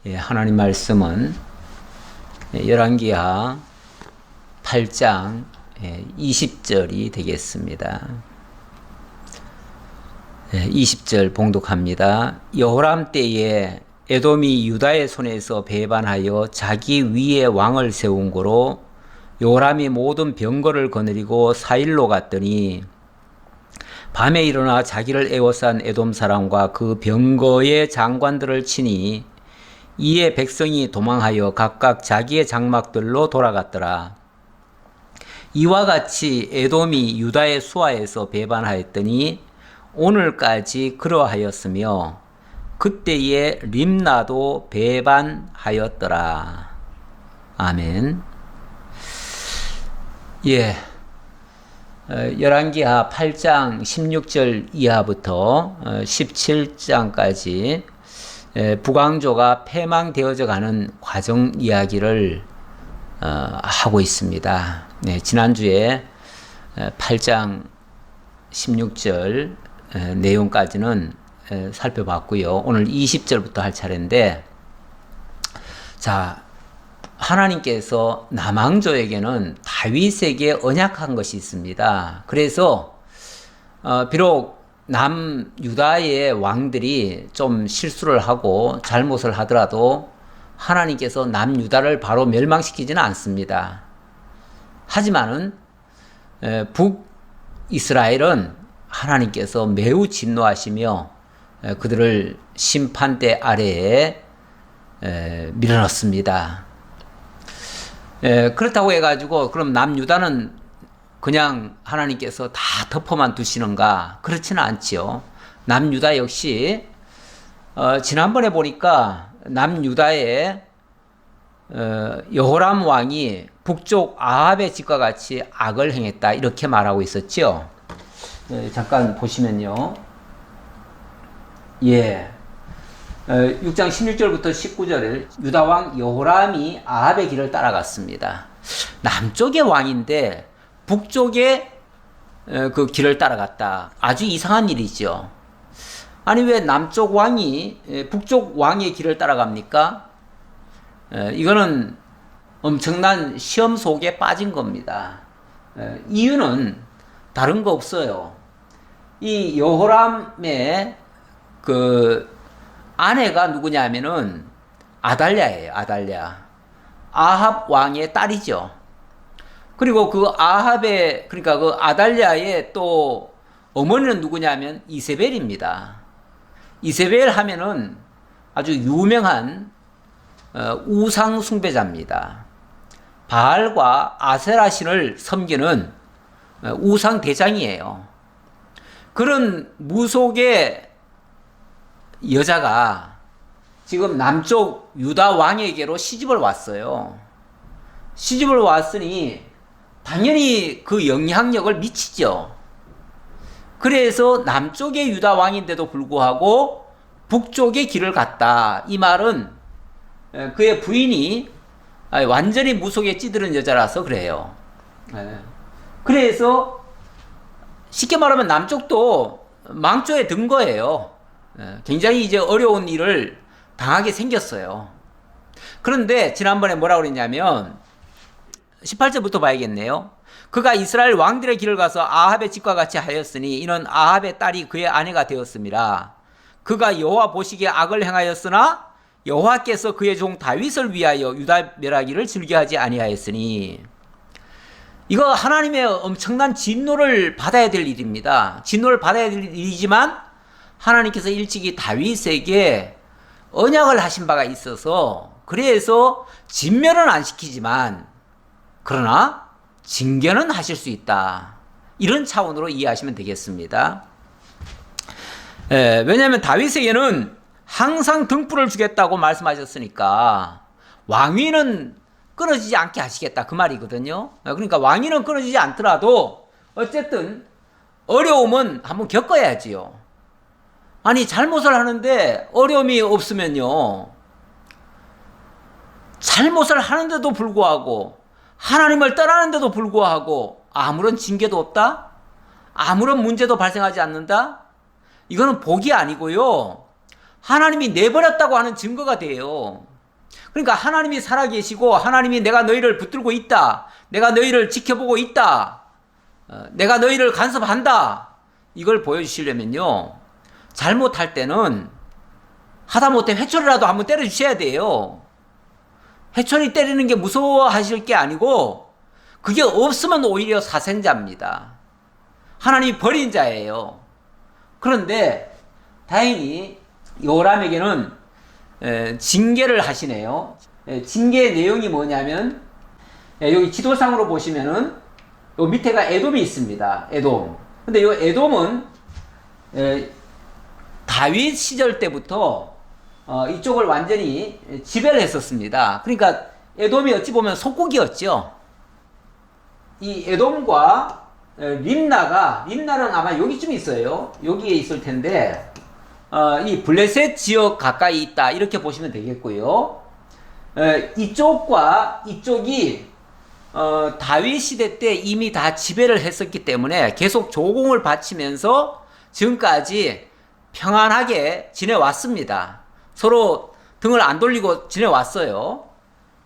하나님 말씀은 열왕기하 8장 20절이 되겠습니다. 20절 봉독합니다. 여호람 때에 에돔이 유다의 손에서 배반하여 자기 위에 왕을 세운 고로 여호람이 모든 병거를 거느리고 사일로 갔더니 밤에 일어나 자기를 에워싼 에돔 사람과 그 병거의 장관들을 치니 이에 백성이 도망하여 각각 자기의 장막들로 돌아갔더라. 이와 같이 에돔이 유다의 수하에서 배반하였더니 오늘까지 그러하였으며 그때에 림나도 배반하였더라. 아멘. 열왕기하 8장 16절 이하부터 17장까지 북왕조가 패망되어져 가는 과정 이야기를 하고 있습니다. 지난주에 8장 16절 내용까지는 살펴봤고요. 오늘 20절부터 할 차례인데, 자, 하나님께서 남왕조에게는 다윗에게 언약한 것이 있습니다. 그래서 비록 남유다의 왕들이 좀 실수를 하고 잘못을 하더라도 하나님께서 남유다를 바로 멸망시키지는 않습니다. 하지만은 북이스라엘은 하나님께서 매우 진노하시며 그들을 심판대 아래에 밀어넣습니다. 그렇다고 해가지고 그럼 남유다는 그냥 하나님께서 다 덮어만 두시는가? 그렇지는 않지요. 남유다 역시 지난번에 보니까 남유다의 여호람 왕이 북쪽 아합의 집과 같이 악을 행했다 이렇게 말하고 있었죠. 잠깐 보시면요. 6장 16절부터 19절을 유다 왕 여호람이 아합의 길을 따라갔습니다. 남쪽의 왕인데 북쪽에 그 길을 따라갔다. 아주 이상한 일이죠. 아니 왜 남쪽 왕이 북쪽 왕의 길을 따라갑니까? 이거는 엄청난 시험 속에 빠진 겁니다. 이유는 다른 거 없어요. 이 여호람의 그 아내가 누구냐면은 아달랴예요. 아달랴. 아합 왕의 딸이죠. 그리고 그 아합의, 그러니까 그 아달랴의 또 어머니는 누구냐면 이세벨입니다. 이세벨 하면은 아주 유명한 우상 숭배자입니다. 바알과 아세라 신을 섬기는 우상 대장이에요. 그런 무속의 여자가 지금 남쪽 유다 왕에게로 시집을 왔어요. 시집을 왔으니 당연히 그 영향력을 미치죠. 그래서 남쪽의 유다 왕인데도 불구하고 북쪽의 길을 갔다. 이 말은 그의 부인이 완전히 무속에 찌들은 여자라서 그래요. 그래서 쉽게 말하면 남쪽도 망조에 든 거예요. 굉장히 이제 어려운 일을 당하게 생겼어요. 그런데 지난번에 뭐라고 그랬냐면 18절부터 봐야겠네요. 그가 이스라엘 왕들의 길을 가서 아합의 집과 같이 하였으니 이는 아합의 딸이 그의 아내가 되었음이라. 그가 여호와 보시기에 악을 행하였으나 여호와께서 그의 종 다윗을 위하여 유다 멸하기를 즐겨하지 아니하였으니. 이거 하나님의 엄청난 진노를 받아야 될 일입니다. 진노를 받아야 될 일이지만 하나님께서 일찍이 다윗에게 언약을 하신 바가 있어서 그래서 진멸은 안 시키지만 그러나 징계는 하실 수 있다. 이런 차원으로 이해하시면 되겠습니다. 왜냐하면 다윗에게는 항상 등불을 주겠다고 말씀하셨으니까 왕위는 끊어지지 않게 하시겠다 그 말이거든요. 그러니까 왕위는 끊어지지 않더라도 어쨌든 어려움은 한번 겪어야지요. 아니 잘못을 하는데 어려움이 없으면요. 잘못을 하는데도 불구하고 하나님을 떠나는데도 불구하고 아무런 징계도 없다? 아무런 문제도 발생하지 않는다? 이거는 복이 아니고요. 하나님이 내버렸다고 하는 증거가 돼요. 그러니까 하나님이 살아계시고 하나님이 내가 너희를 붙들고 있다. 내가 너희를 지켜보고 있다. 내가 너희를 간섭한다. 이걸 보여주시려면요. 잘못할 때는 하다못해 회초리라도 한번 때려주셔야 돼요. 회초리 때리는 게 무서워하실 게 아니고 그게 없으면 오히려 사생자입니다. 하나님이 버린 자예요. 그런데 다행히 요람에게는 징계를 하시네요. 징계의 내용이 뭐냐면 여기 지도상으로 보시면은 요 밑에가 에돔이 있습니다. 에돔. 근데 요 에돔은 다윗 시절 때부터 이쪽을 완전히 지배를 했었습니다. 그러니까 에돔이 어찌 보면 속국이었죠. 이 에돔과 림나는 아마 여기쯤 있어요. 여기에 있을 텐데 이 블레셋 지역 가까이 있다 이렇게 보시면 되겠고요. 이쪽과 이쪽이 다윗 시대 때 이미 다 지배를 했었기 때문에 계속 조공을 바치면서 지금까지 평안하게 지내왔습니다. 서로 등을 안 돌리고 지내왔어요.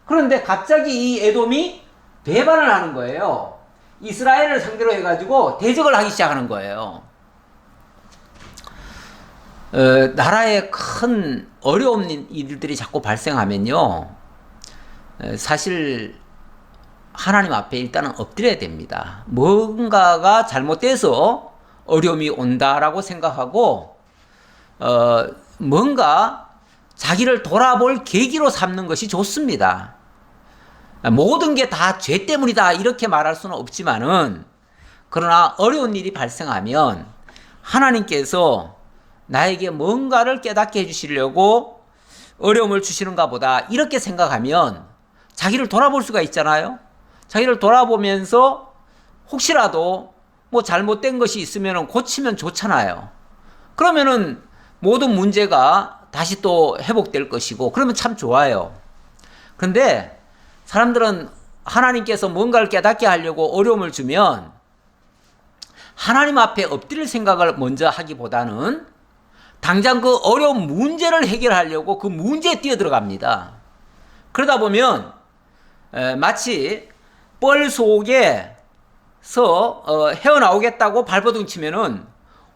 그런데 갑자기 이 에돔이 배반을 하는 거예요. 이스라엘을 상대로 해가지고 대적을 하기 시작하는 거예요. 나라에 큰 어려운 일들이 자꾸 발생하면요. 사실 하나님 앞에 일단은 엎드려야 됩니다. 뭔가가 잘못돼서 어려움이 온다라고 생각하고 뭔가 자기를 돌아볼 계기로 삼는 것이 좋습니다. 모든 게 다 죄 때문이다 이렇게 말할 수는 없지만은 그러나 어려운 일이 발생하면 하나님께서 나에게 뭔가를 깨닫게 해주시려고 어려움을 주시는가 보다 이렇게 생각하면 자기를 돌아볼 수가 있잖아요. 자기를 돌아보면서 혹시라도 뭐 잘못된 것이 있으면 고치면 좋잖아요. 그러면은 모든 문제가 다시 또 회복될 것이고 그러면 참 좋아요. 그런데 사람들은 하나님께서 뭔가를 깨닫게 하려고 어려움을 주면 하나님 앞에 엎드릴 생각을 먼저 하기보다는 당장 그 어려운 문제를 해결하려고 그 문제에 뛰어들어갑니다. 그러다 보면 마치 뻘 속에서 헤어나오겠다고 발버둥 치면은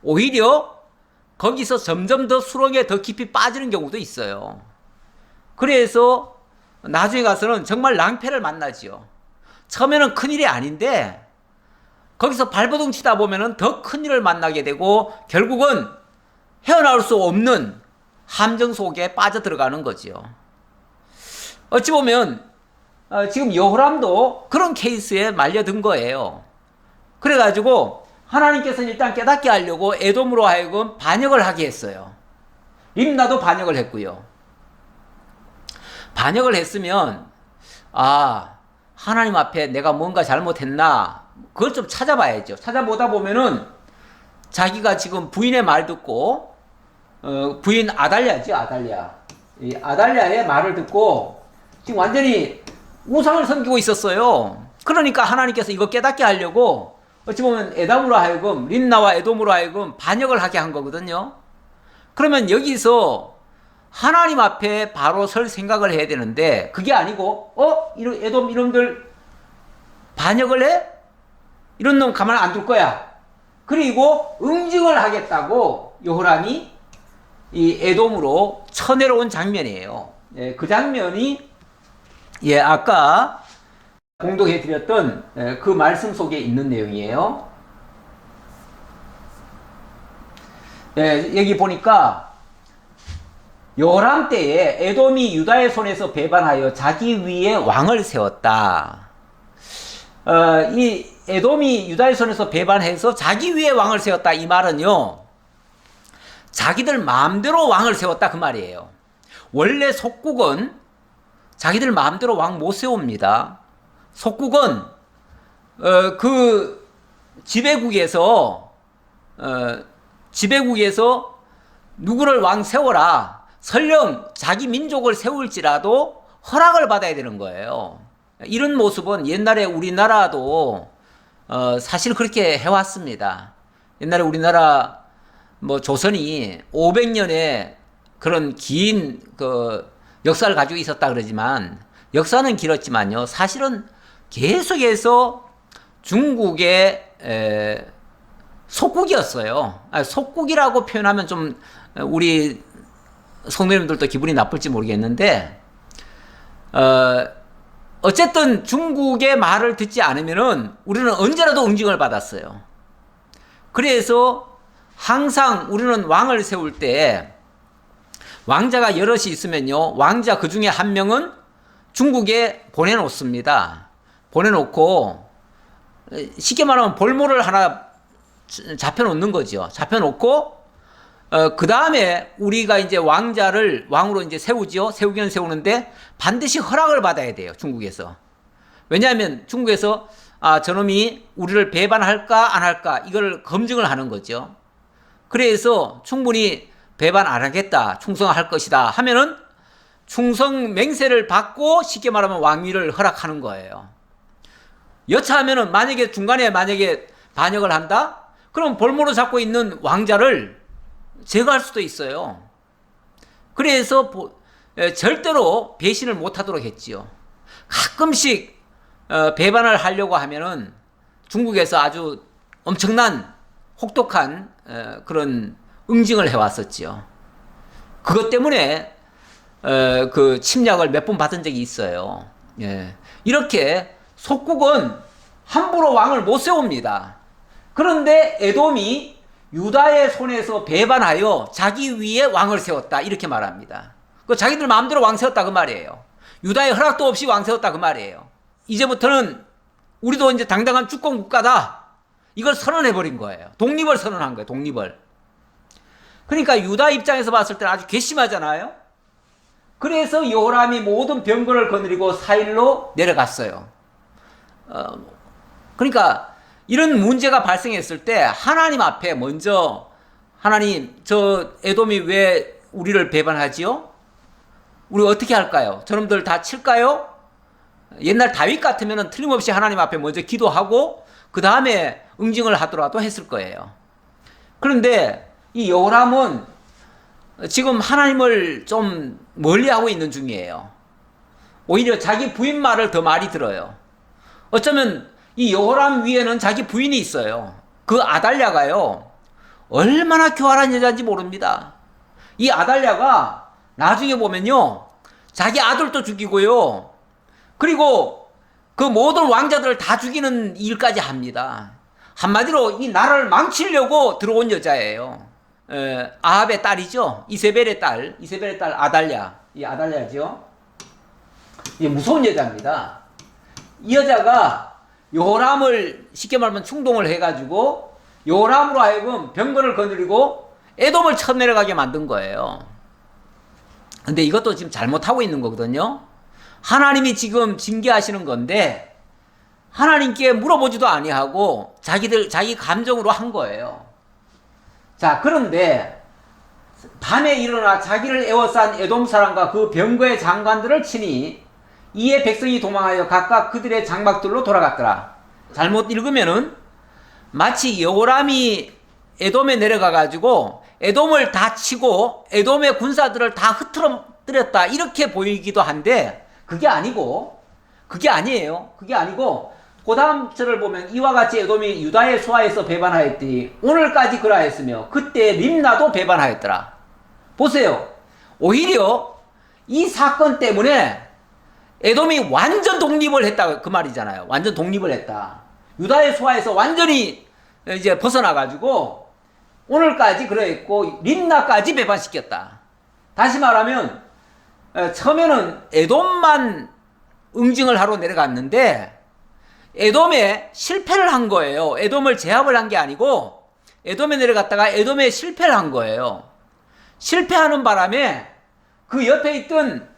오히려 거기서 점점 더 수렁에 더 깊이 빠지는 경우도 있어요. 그래서 나중에 가서는 정말 낭패를 만나지요. 처음에는 큰일이 아닌데 거기서 발버둥 치다 보면은 더 큰일을 만나게 되고 결국은 헤어나올 수 없는 함정 속에 빠져들어가는 거지요. 어찌 보면 지금 여호람도 그런 케이스에 말려든 거예요. 그래가지고 하나님께서는 일단 깨닫게 하려고 에돔으로 하여금 반역을 하게 했어요. 림나도 반역을 했고요. 반역을 했으면 하나님 앞에 내가 뭔가 잘못했나 그걸 좀 찾아봐야죠. 찾아보다 보면은 자기가 지금 부인의 말 듣고 부인 아달랴죠. 이 아달랴의 말을 듣고 지금 완전히 우상을 섬기고 있었어요. 그러니까 하나님께서 이거 깨닫게 하려고 어찌 보면 에돔으로 하여금 림나와 에돔으로 하여금 반역을 하게 한 거거든요. 그러면 여기서 하나님 앞에 바로 설 생각을 해야 되는데 그게 아니고 이런 에돔 이놈들 반역을 해? 이런 놈 가만 안 둘 거야. 그리고 응징을 하겠다고 여호람이 이 에돔으로 쳐내려온 장면이에요. 그 장면이 아까 공독해 드렸던 그 말씀 속에 있는 내용이에요. 여기 보니까 여호람 때에 에돔이 유다의 손에서 배반하여 자기 위에 왕을 세웠다. 이 에돔이 유다의 손에서 배반해서 자기 위에 왕을 세웠다. 이 말은요, 자기들 마음대로 왕을 세웠다 그 말이에요. 원래 속국은 자기들 마음대로 왕 못 세웁니다. 속국은 그 지배국에서 누구를 왕 세워라. 설령 자기 민족을 세울지라도 허락을 받아야 되는 거예요. 이런 모습은 옛날에 우리나라도 사실 그렇게 해왔습니다. 옛날에 우리나라 조선이 500년에 그런 긴 그 역사를 가지고 있었다 그러지만 역사는 길었지만요. 사실은 계속해서 중국의 속국이었어요. 속국이라고 표현하면 좀 우리 성도님들도 기분이 나쁠지 모르겠는데 어쨌든 중국의 말을 듣지 않으면은 우리는 언제라도 응징을 받았어요. 그래서 항상 우리는 왕을 세울 때 왕자가 여럿이 있으면요, 왕자 그 중에 한 명은 중국에 보내놓습니다. 보내놓고 쉽게 말하면 볼모를 하나 잡혀놓는 거죠. 잡혀놓고 그 다음에 우리가 이제 왕자를 왕으로 이제 세우죠. 세우기는 세우는데 반드시 허락을 받아야 돼요. 중국에서. 왜냐하면 중국에서 저놈이 우리를 배반할까 안 할까 이걸 검증을 하는 거죠. 그래서 충분히 배반 안 하겠다, 충성할 것이다 하면은 충성 맹세를 받고 쉽게 말하면 왕위를 허락하는 거예요. 여차하면은 중간에 만약에 반역을 한다? 그럼 볼모로 잡고 있는 왕자를 제거할 수도 있어요. 그래서 절대로 배신을 못하도록 했지요. 가끔씩 배반을 하려고 하면은 중국에서 아주 엄청난 혹독한 그런 응징을 해왔었지요. 그것 때문에 그 침략을 몇 번 받은 적이 있어요. 예. 이렇게 속국은 함부로 왕을 못 세웁니다. 그런데 에돔이 유다의 손에서 배반하여 자기 위에 왕을 세웠다 이렇게 말합니다. 그 자기들 마음대로 왕 세웠다 그 말이에요. 유다의 허락도 없이 왕 세웠다 그 말이에요. 이제부터는 우리도 이제 당당한 주권 국가다 이걸 선언해버린 거예요. 독립을 선언한 거예요. 독립을. 그러니까 유다 입장에서 봤을 때는 아주 괘씸하잖아요. 그래서 여호람이 모든 병거를 거느리고 사일로 내려갔어요. 그러니까 이런 문제가 발생했을 때 하나님 앞에 먼저 하나님 저 에돔이 왜 우리를 배반하지요? 우리 어떻게 할까요? 저놈들 다 칠까요? 옛날 다윗 같으면 틀림없이 하나님 앞에 먼저 기도하고 그 다음에 응징을 하더라도 했을 거예요. 그런데 이 여호람은 지금 하나님을 좀 멀리하고 있는 중이에요. 오히려 자기 부인 말을 더 많이 들어요. 어쩌면 이 여호람 위에는 자기 부인이 있어요. 그 아달랴가요, 얼마나 교활한 여자인지 모릅니다. 이 아달랴가 나중에 보면요, 자기 아들도 죽이고요, 그리고 그 모든 왕자들을 다 죽이는 일까지 합니다. 한마디로 이 나라를 망치려고 들어온 여자예요. 아합의 딸이죠. 이세벨의 딸 아달랴. 이 아달랴죠. 이 무서운 여자입니다. 이 여자가 여호람을 쉽게 말하면 충동을 해가지고 여호람으로 하여금 병거를 거느리고 에돔을 쳐내려가게 만든 거예요. 근데 이것도 지금 잘못하고 있는 거거든요. 하나님이 지금 징계하시는 건데 하나님께 물어보지도 아니하고 자기 감정으로 한 거예요. 자, 그런데 밤에 일어나 자기를 에워싼 에돔 사람과 그 병거의 장관들을 치니 이에 백성이 도망하여 각각 그들의 장막들로 돌아갔더라. 잘못 읽으면은 마치 여호람이 에돔에 내려가 가지고 에돔을 다 치고 에돔의 군사들을 다 흐트러뜨렸다 이렇게 보이기도 한데 그게 아니에요. 그게 아니고 그 다음 절을 보면 이와 같이 에돔이 유다의 소하에서 배반하였더니 오늘까지 그러하였으며 그때 림나도 배반하였더라. 보세요. 오히려 이 사건 때문에 에돔이 완전 독립을 했다 그 말이잖아요. 완전 독립을 했다. 유다의 소하에서 완전히 이제 벗어나가지고 오늘까지 그러했고 림나까지 배반시켰다. 다시 말하면 처음에는 에돔만 응징을 하러 내려갔는데 에돔에 실패를 한 거예요. 에돔을 제압을 한 게 아니고 에돔에 내려갔다가 에돔에 실패를 한 거예요. 실패하는 바람에 그 옆에 있던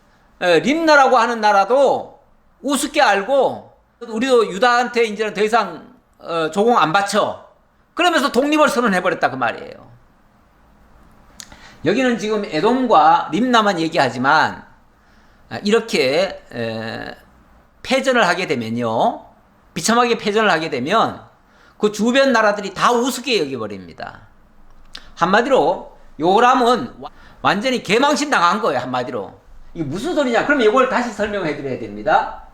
림나라고 하는 나라도 우습게 알고 우리도 유다한테 이제는 더 이상 조공 안 바쳐. 그러면서 독립을 선언해버렸다 그 말이에요. 여기는 지금 에돔과 림나만 얘기하지만 이렇게 패전을 하게 되면요, 비참하게 패전을 하게 되면 그 주변 나라들이 다 우습게 여겨버립니다. 한마디로 요람은 완전히 개망신 당한 거예요, 한마디로. 이게 무슨 소리냐? 그럼 이걸 다시 설명해 드려야 됩니다.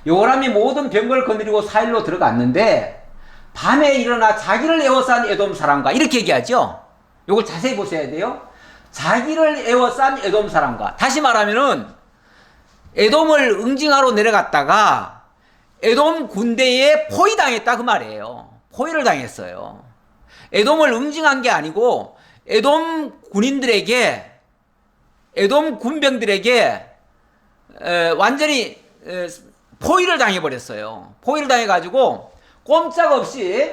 요람이 모든 병거를 거느리고 사일로 들어갔는데 밤에 일어나 자기를 에워싼 에돔 사람과, 이렇게 얘기하죠. 요걸 자세히 보셔야 돼요. 자기를 에워싼 에돔 사람과, 다시 말하면은 에돔을 응징하러 내려갔다가 에돔 군대에 포위당했다 그 말이에요. 포위를 당했어요. 에돔을 응징한 게 아니고 에돔 군인들에게, 에돔 군병들에게 완전히 포위를 당해버렸어요. 포위를 당해가지고 꼼짝없이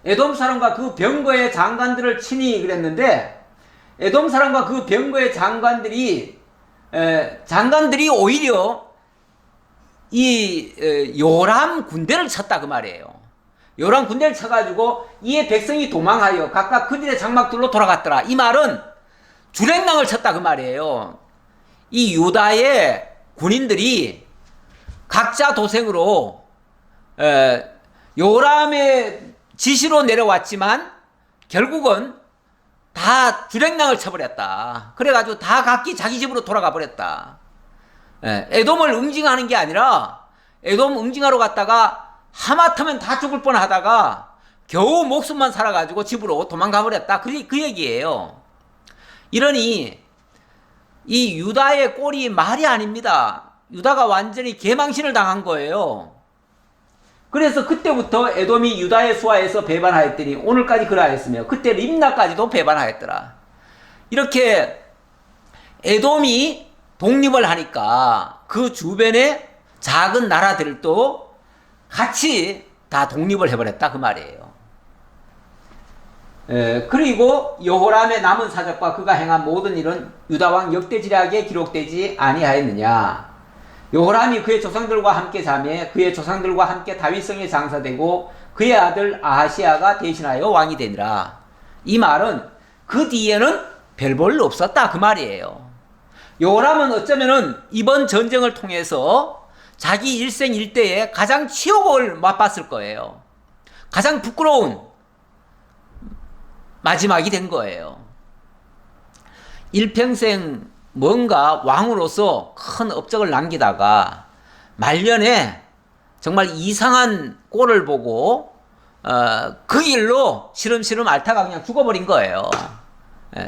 에돔 사람과 그 병거의 장관들을 친히 그랬는데, 에돔 사람과 그 병거의 장관들이 오히려 이 요람 군대를 쳤다 그 말이에요. 요람 군대를 쳐가지고 이에 백성이 도망하여 각각 그들의 장막들로 돌아갔더라. 이 말은 주랭랑을 쳤다 그 말이에요. 이 유다의 군인들이 각자 도생으로 요람의 지시로 내려왔지만 결국은 다 주랭랑을 쳐버렸다. 그래가지고 다 각기 자기 집으로 돌아가 버렸다. 에돔을 응징하는 게 아니라 에돔 응징하러 갔다가 하마터면 다 죽을 뻔하다가 겨우 목숨만 살아가지고 집으로 도망가 버렸다. 그 얘기예요. 이러니 이 유다의 꼴이 말이 아닙니다. 유다가 완전히 개망신을 당한 거예요. 그래서 그때부터 에돔이 유다의 수하에서 배반하였더니 오늘까지 그러하였으며 그때 림나까지도 배반하였더라. 이렇게 에돔이 독립을 하니까 그 주변의 작은 나라들도 같이 다 독립을 해버렸다 그 말이에요. 그리고 여호람의 남은 사적과 그가 행한 모든 일은 유다왕 역대지략에 기록되지 아니하였느냐. 여호람이 그의 조상들과 함께 자매 그의 조상들과 함께 다윗성에 장사되고 그의 아들 아하시아가 대신하여 왕이 되니라. 이 말은 그 뒤에는 별 볼 일 없었다 그 말이에요. 여호람은 어쩌면은 이번 전쟁을 통해서 자기 일생 일대에 가장 치욕을 맛봤을 거예요. 가장 부끄러운 마지막이 된 거예요. 일평생 뭔가 왕으로서 큰 업적을 남기다가 말년에 정말 이상한 꼴을 보고 그 길로 시름시름 앓다가 그냥 죽어버린 거예요.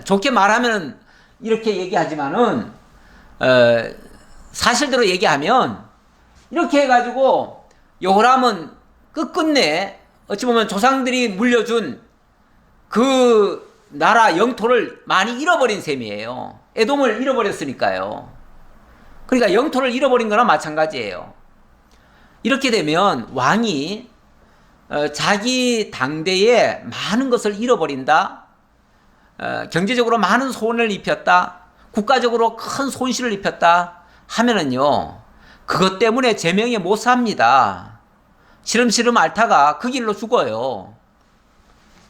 좋게 말하면 이렇게 얘기하지만은 사실대로 얘기하면 이렇게 해가지고 여호람은 끝끝내 어찌 보면 조상들이 물려준 그 나라 영토를 많이 잃어버린 셈이에요. 에돔을 잃어버렸으니까요. 그러니까 영토를 잃어버린 거나 마찬가지예요. 이렇게 되면 왕이 자기 당대에 많은 것을 잃어버린다, 경제적으로 많은 손해를 입혔다, 국가적으로 큰 손실을 입혔다 하면은요, 그것 때문에 제명에 못 삽니다. 시름시름 앓다가 그 길로 죽어요.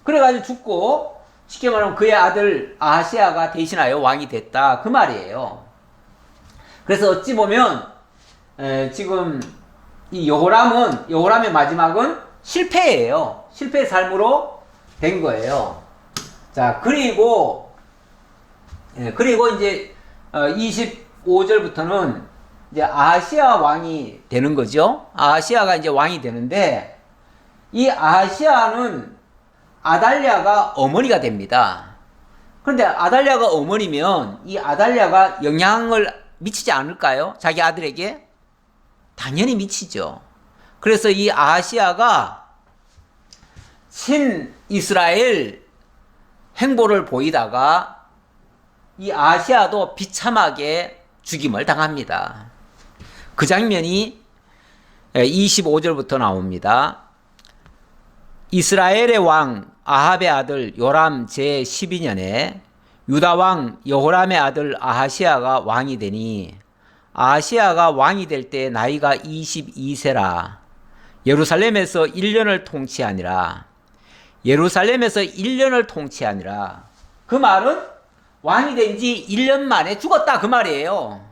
그래가지고 죽고 쉽게 말하면 그의 아들 아하시아가 대신하여 왕이 됐다 그 말이에요. 그래서 어찌 보면 지금 이 여호람의 마지막은 실패예요. 실패의 삶으로 된 거예요. 자, 그리고 이제 25절부터는 이제 아하시아 왕이 되는 거죠. 아하시아가 이제 왕이 되는데 이 아하시아는 아달랴가 어머니가 됩니다. 그런데 아달랴가 어머니면 이 아달랴가 영향을 미치지 않을까요? 자기 아들에게? 당연히 미치죠. 그래서 이 아하시아가 친이스라엘 행보를 보이다가 이 아하시아도 비참하게 죽임을 당합니다. 그 장면이 25절부터 나옵니다. 이스라엘의 왕 아합의 아들 요람 제12년에 유다 왕 여호람의 아들 아하시아가 왕이 되니 아하시아가 왕이 될 때 나이가 22세라. 예루살렘에서 1년을 통치하니라. 예루살렘에서 1년을 통치하니라. 그 말은 왕이 된 지 1년 만에 죽었다 그 말이에요.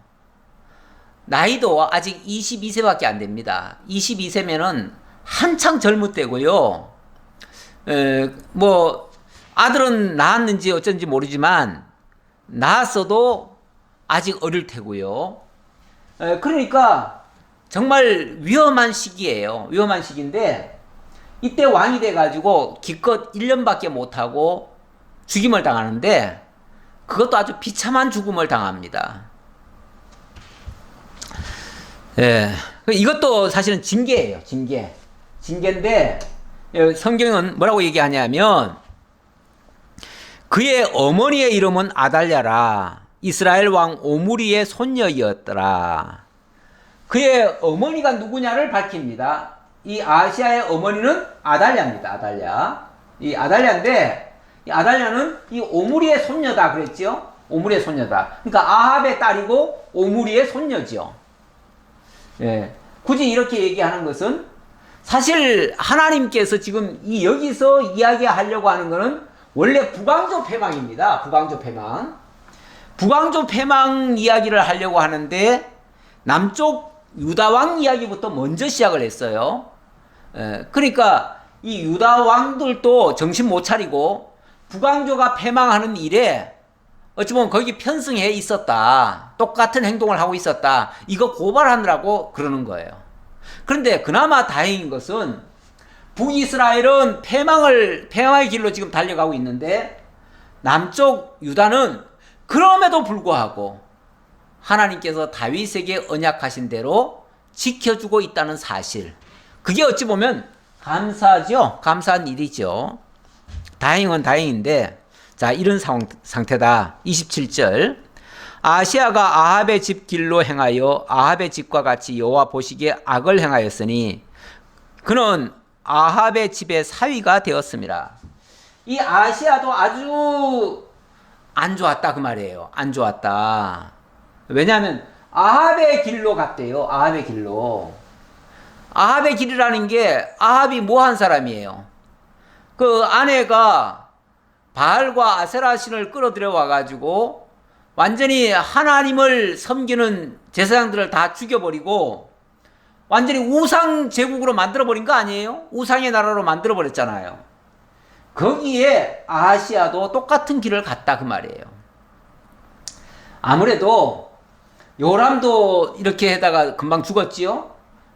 나이도 아직 22세밖에 안 됩니다. 22세면은 한창 젊을 때고요. 아들은 낳았는지 어쩐지 모르지만 낳았어도 아직 어릴 테고요. 그러니까 정말 위험한 시기예요. 위험한 시기인데 이때 왕이 돼가지고 기껏 1년밖에 못하고 죽임을 당하는데 그것도 아주 비참한 죽음을 당합니다. 예, 이것도 사실은 징계예요. 징계인데 성경은 뭐라고 얘기하냐면 그의 어머니의 이름은 아달랴라. 이스라엘 왕 오므리의 손녀이었더라. 그의 어머니가 누구냐를 밝힙니다. 이 아시아의 어머니는 아달랴입니다. 아달랴. 이 아달랴인데 이 아달랴는 이 오므리의 손녀다 그랬죠. 오므리의 손녀다. 그러니까 아합의 딸이고 오므리의 손녀죠. 예. 굳이 이렇게 얘기하는 것은 사실 하나님께서 지금 여기서 이야기하려고 하는 것은 원래 북왕조 패망입니다. 북왕조 패망. 북왕조 패망 이야기를 하려고 하는데 남쪽 유다왕 이야기부터 먼저 시작을 했어요. 그러니까 이 유다왕들도 정신 못 차리고 북왕조가 패망하는 일에 어찌 보면 거기 편승해 있었다. 똑같은 행동을 하고 있었다. 이거 고발하느라고 그러는 거예요. 그런데 그나마 다행인 것은 북이스라엘은 패망의 길로 지금 달려가고 있는데 남쪽 유다는 그럼에도 불구하고 하나님께서 다윗에게 언약하신 대로 지켜주고 있다는 사실. 그게 어찌 보면 감사죠. 감사한 일이죠. 다행은 다행인데 자, 이런 상태다. 27절. 아시아가 아합의 집 길로 행하여 아합의 집과 같이 여호와 보시기에 악을 행하였으니 그는 아합의 집의 사위가 되었습니다. 이 아시아도 아주 안 좋았다 그 말이에요. 안 좋았다. 왜냐하면 아합의 길로 갔대요. 아합의 길로. 아합의 길이라는 게 아합이 뭐 한 사람이에요? 그 아내가 바알과 아세라 신을 끌어들여 와가지고 완전히 하나님을 섬기는 제사장들을 다 죽여버리고 완전히 우상 제국으로 만들어버린 거 아니에요? 우상의 나라로 만들어버렸잖아요. 거기에 아시아도 똑같은 길을 갔다 그 말이에요. 아무래도 요람도 이렇게 해다가 금방 죽었지요.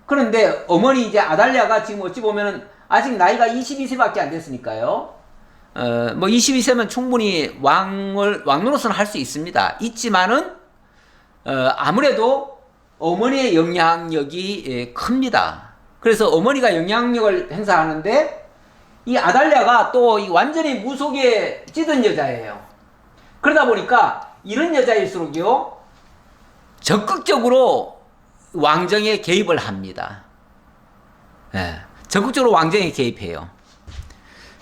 그런데 어머니 이제 아달랴가 지금 어찌 보면은 아직 나이가 22세밖에 안 됐으니까요. 뭐 22세면 충분히 왕노릇은 할 수 있습니다. 있지만은 아무래도 어머니의 영향력이 큽니다. 그래서 어머니가 영향력을 행사하는데 이 아달랴가 또 완전히 무속에 찌든 여자예요. 그러다 보니까 이런 여자일수록요 적극적으로 왕정에 개입을 합니다. 적극적으로 왕정에 개입해요.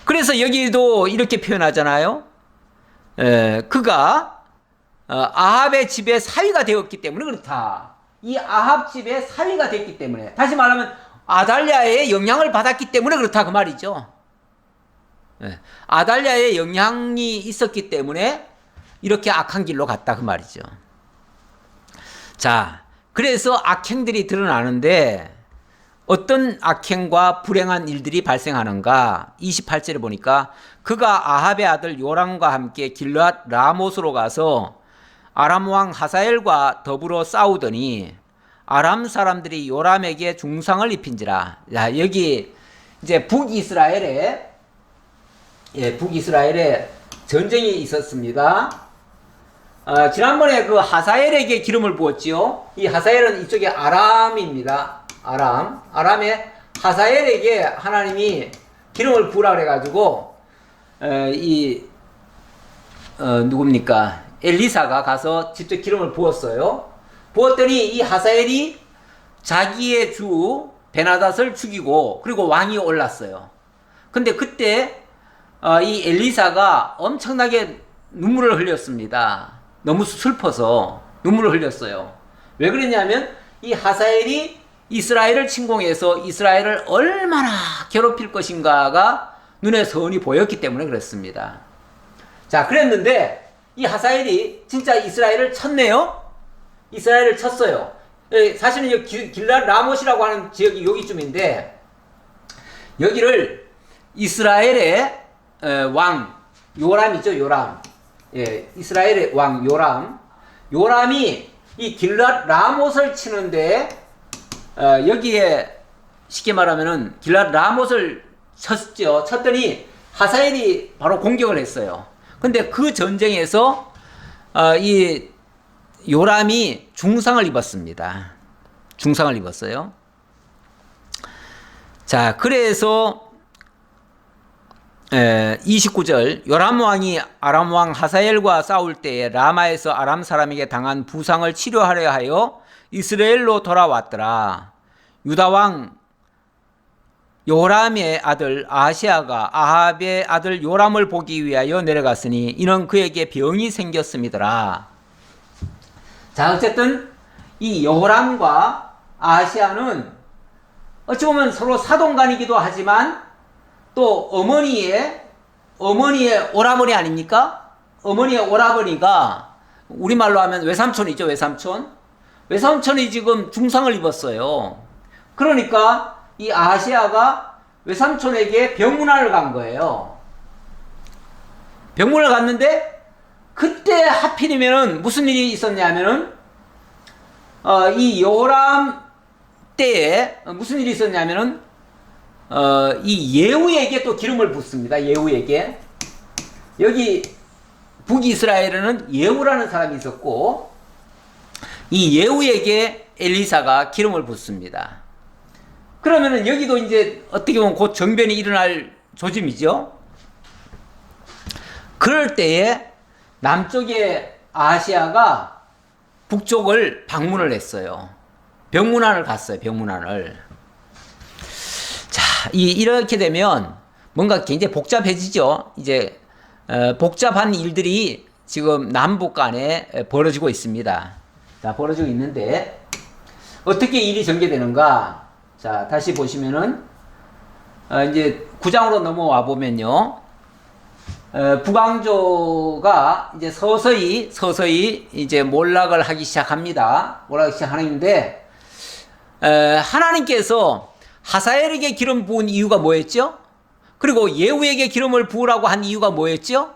그래서 여기도 이렇게 표현하잖아요. 그가 아합의 집의 사위가 되었기 때문에 그렇다. 이 아합 집의 사위가 됐기 때문에, 다시 말하면 아달랴의 영향을 받았기 때문에 그렇다 그 말이죠. 아달랴의 영향이 있었기 때문에 이렇게 악한 길로 갔다 그 말이죠. 자, 그래서 악행들이 드러나는데 어떤 악행과 불행한 일들이 발생하는가? 28절에 보니까 그가 아합의 아들 요람과 함께 길르앗 라못으로 가서 아람 왕 하사엘과 더불어 싸우더니 아람 사람들이 요람에게 중상을 입힌지라. 야, 여기 이제 북이스라엘에 전쟁이 있었습니다. 지난번에 그 하사엘에게 기름을 부었지요. 이 하사엘은 이쪽에 아람입니다. 아람의 하사엘에게 하나님이 기름을 부으라 그래가지고 누굽니까? 엘리사가 가서 직접 기름을 부었어요. 부었더니 이 하사엘이 자기의 주 베나닷을 죽이고 그리고 왕이 올랐어요. 근데 그때 이 엘리사가 엄청나게 눈물을 흘렸습니다. 너무 슬퍼서 눈물을 흘렸어요. 왜 그랬냐면 이 하사엘이 이스라엘을 침공해서 이스라엘을 얼마나 괴롭힐 것인가가 눈에 선히 보였기 때문에 그랬습니다. 자, 그랬는데 이 하사엘이 진짜 이스라엘을 쳤네요. 이스라엘을 쳤어요. 사실은 길랏 라못이라고 하는 지역이 여기쯤인데 여기를 이스라엘의 왕 요람이죠, 요람. 예, 이스라엘의 왕 요람. 요람이 이 길랏 라못을 치는데, 여기에 쉽게 말하면은 길랏 라못을 쳤죠. 쳤더니 하사엘이 바로 공격을 했어요. 근데 그 전쟁에서, 이 요람이 중상을 입었습니다. 중상을 입었어요. 자, 그래서 29절 요람 왕이 아람 왕 하사엘과 싸울 때에 라마에서 아람 사람에게 당한 부상을 치료하려 하여 이스라엘로 돌아왔더라. 유다 왕 요람의 아들 아하시아가 아합의 아들 요람을 보기 위하여 내려갔으니 이는 그에게 병이 생겼음이더라. 자, 어쨌든 이 요람과 아하시아는 어찌 보면 서로 사돈간이기도 하지만 또 어머니의 오라버니 아닙니까? 어머니의 오라버니가 우리말로 하면 외삼촌이죠, 외삼촌. 외삼촌이 지금 중상을 입었어요. 그러니까 이 아하시아가 외삼촌에게 병문안을 간 거예요. 병문안을 갔는데 그때 하필이면은 무슨 일이 있었냐면은 이 요람 때에 무슨 일이 있었냐면은 이 예후에게 또 기름을 붓습니다. 예후에게. 여기 북이스라엘에는 예후라는 사람이 있었고 이 예후에게 엘리사가 기름을 붓습니다. 그러면은 여기도 이제 어떻게 보면 곧 정변이 일어날 조짐이죠. 그럴 때에 남쪽의 아시아가 북쪽을 방문을 했어요. 병문안을 갔어요. 병문안을. 자, 이렇게 되면 뭔가 굉장히 복잡해지죠. 이제 복잡한 일들이 지금 남북 간에 벌어지고 있습니다. 자, 벌어지고 있는데 어떻게 일이 전개되는가? 자, 다시 보시면은 이제 9장으로 넘어와 보면요. 북왕조가 이제 서서히 이제 몰락을 하기 시작합니다. 몰락하기 시작하는데 하나님께서 하사엘에게 기름 부은 이유가 뭐였죠? 그리고 예후에게 기름을 부으라고 한 이유가 뭐였죠?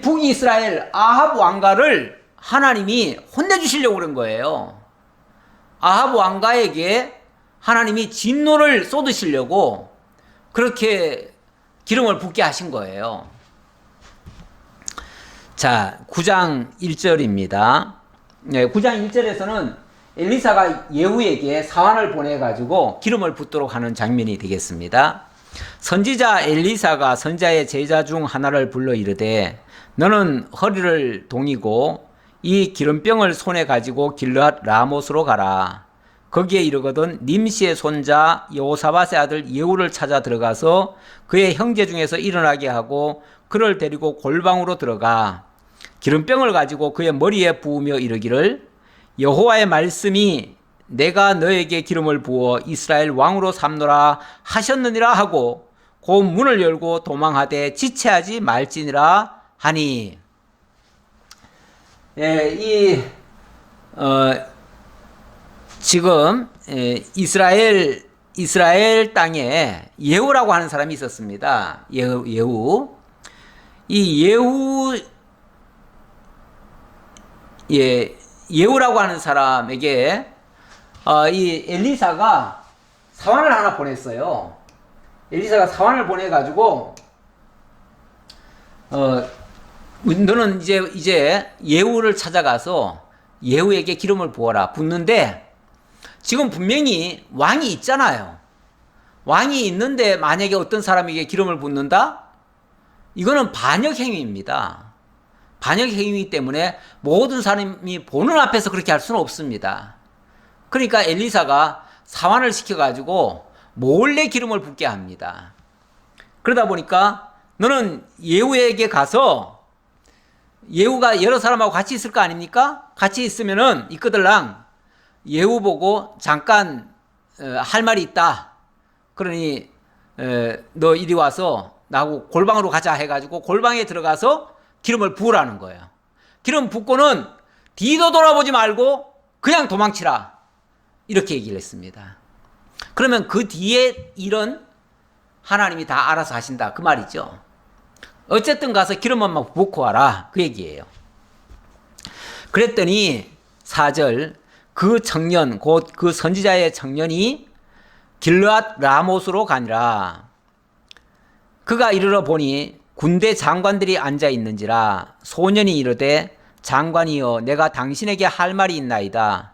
북이스라엘 아합 왕가를 하나님이 혼내주시려고 그런 거예요. 아합 왕가에게 하나님이 진노를 쏟으시려고 그렇게 기름을 붓게 하신 거예요. 자, 9장 1절입니다. 네, 9장 1절에서는 엘리사가 예후에게 사환을 보내가지고 기름을 붓도록 하는 장면이 되겠습니다. 선지자 엘리사가 선자의 제자 중 하나를 불러 이르되 너는 허리를 동이고 이 기름병을 손에 가지고 길랏 라못으로 가라. 거기에 이르거든 님시의 손자 여호사밧의 아들 예후를 찾아 들어가서 그의 형제 중에서 일어나게 하고 그를 데리고 골방으로 들어가 기름병을 가지고 그의 머리에 부으며 이르기를 여호와의 말씀이 내가 너에게 기름을 부어 이스라엘 왕으로 삼노라 하셨느니라 하고 곧 문을 열고 도망하되 지체하지 말지니라 하니. 예, 지금 이스라엘 땅에 예후라고 하는 사람이 있었습니다. 예후. 이 예후라고 하는 사람에게 이 엘리사가 사환을 하나 보냈어요. 엘리사가 사환을 보내가지고 너는 이제 예후를 찾아가서 예후에게 기름을 부어라. 붓는데 지금 분명히 왕이 있잖아요. 왕이 있는데 만약에 어떤 사람에게 기름을 붓는다? 이거는 반역 행위입니다. 반역 행위이기 때문에 모든 사람이 보는 앞에서 그렇게 할 수는 없습니다. 그러니까 엘리사가 사환을 시켜가지고 몰래 기름을 붓게 합니다. 그러다 보니까 너는 예후에게 가서 예후가 여러 사람하고 같이 있을 거 아닙니까? 같이 있으면은 이끄들랑 예후 보고 잠깐 할 말이 있다. 그러니 너 이리 와서 나하고 골방으로 가자 해가지고 골방에 들어가서 기름을 부으라는 거예요. 기름 붓고는 뒤도 돌아보지 말고 그냥 도망치라. 이렇게 얘기를 했습니다. 그러면 그 뒤에 일은 하나님이 다 알아서 하신다. 그 말이죠. 어쨌든 가서 기름만 막 붓고 와라. 그 얘기예요. 그랬더니 4절 그 청년 곧 그 선지자의 청년이 길르앗 라못으로 가니라. 그가 이르러 보니 군대 장관들이 앉아 있는지라. 소년이 이르되 장관이여 내가 당신에게 할 말이 있나이다.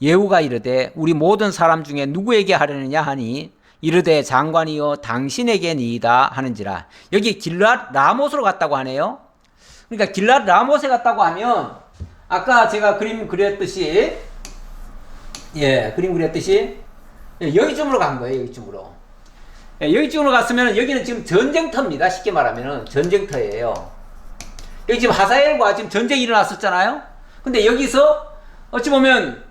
예후가 이르되 우리 모든 사람 중에 누구에게 하려느냐 하니 이르되 장관이여 당신에게니이다 하는지라. 여기 길르앗 라못으로 갔다고 하네요. 그러니까 길르앗 라못에 갔다고 하면 아까 제가 그림 그렸듯이 여기쯤으로 간 거예요. 여기쯤으로. 여기쯤으로 갔으면 여기는 지금 전쟁터입니다. 쉽게 말하면 전쟁터예요. 여기 지금 하사엘과 지금 전쟁이 일어났었잖아요. 근데 여기서 어찌 보면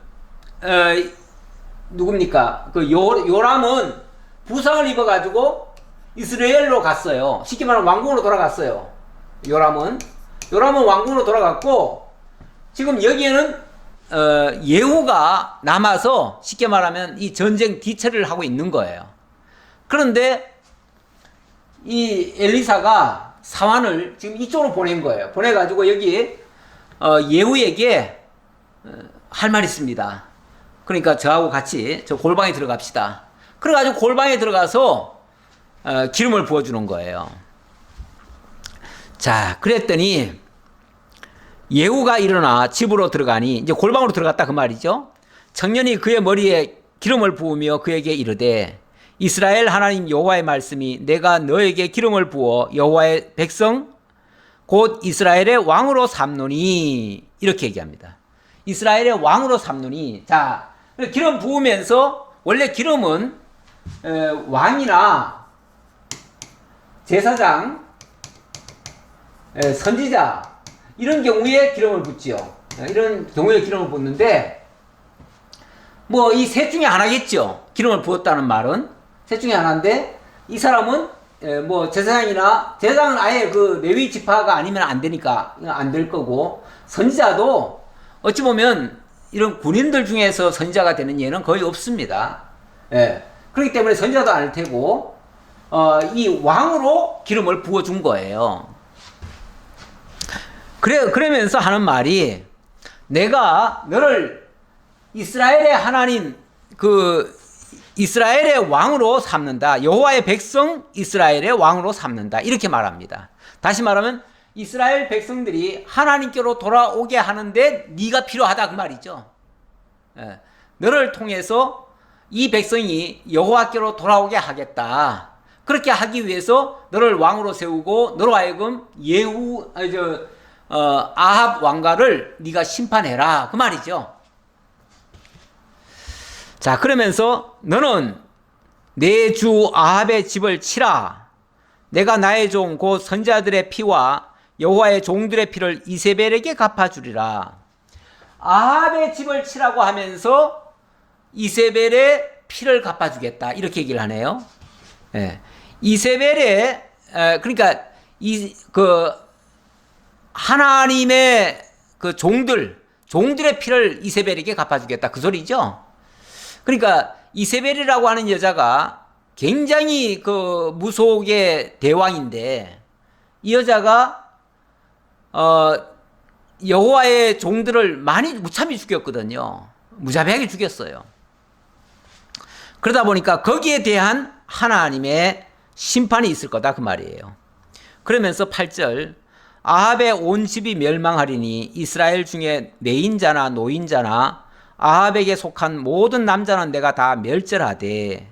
누굽니까? 그 요람은 부상을 입어가지고 이스라엘로 갔어요. 쉽게 말하면 왕궁으로 돌아갔어요. 요람은 왕궁으로 돌아갔고 지금 여기에는 예후가 남아서 쉽게 말하면 이 전쟁 뒤처리를 하고 있는 거예요. 그런데 이 엘리사가 사환을 지금 이쪽으로 보낸 거예요. 보내가지고 여기 예후에게 할 말 있습니다. 그러니까 저하고 같이 저 골방에 들어갑시다. 그래가지고 골방에 들어가서 기름을 부어주는 거예요. 자, 그랬더니 예후가 일어나 집으로 들어가니 이제 골방으로 들어갔다 그 말이죠. 청년이 그의 머리에 기름을 부으며 그에게 이르되 이스라엘 하나님 여호와의 말씀이 내가 너에게 기름을 부어 여호와의 백성 곧 이스라엘의 왕으로 삼노니 이렇게 얘기합니다. 이스라엘의 왕으로 삼노니. 자, 기름 부으면서 원래 기름은 왕이나 제사장, 선지자 이런 경우에 기름을 붓지요. 이런 경우에 기름을 붓는데 뭐 이 셋 중에 하나겠죠. 기름을 부었다는 말은 셋 중에 하나인데 이 사람은 뭐 제사장은 아예 그 레위 지파가 아니면 안 되니까 안 될 거고 선지자도 어찌 보면 이런 군인들 중에서 선지자가 되는 예는 거의 없습니다. 그렇기 때문에 선지자도 아닐 테고 이 왕으로 기름을 부어준 거예요. 그러면서 하는 말이 내가 너를 이스라엘의 하나님 이스라엘의 왕으로 삼는다. 여호와의 백성 이스라엘의 왕으로 삼는다. 이렇게 말합니다. 다시 말하면 이스라엘 백성들이 하나님께로 돌아오게 하는데 네가 필요하다 그 말이죠. 너를 통해서 이 백성이 여호와께로 돌아오게 하겠다. 그렇게 하기 위해서 너를 왕으로 세우고 너로 하여금 아합 왕가를 네가 심판해라 그 말이죠. 자, 그러면서 너는 내 주 아합의 집을 치라. 내가 나의 종 곧 선지자들의 피와 여호와의 종들의 피를 이세벨에게 갚아주리라. 아합의 집을 치라고 하면서 이세벨의 피를 갚아주겠다 이렇게 얘기를 하네요. 이세벨의 그러니까 하나님의 그 종들의 피를 이세벨에게 갚아주겠다 그 소리죠. 그러니까 이세벨이라고 하는 여자가 굉장히 그 무속의 대왕인데 이 여자가 여호와의 종들을 많이 무참히 죽였거든요. 무자비하게 죽였어요. 그러다 보니까 거기에 대한 하나님의 심판이 있을 거다 그 말이에요. 그러면서 8절 아합의 온 집이 멸망하리니 이스라엘 중에 내인자나 노인자나 아합에게 속한 모든 남자는 내가 다 멸절하되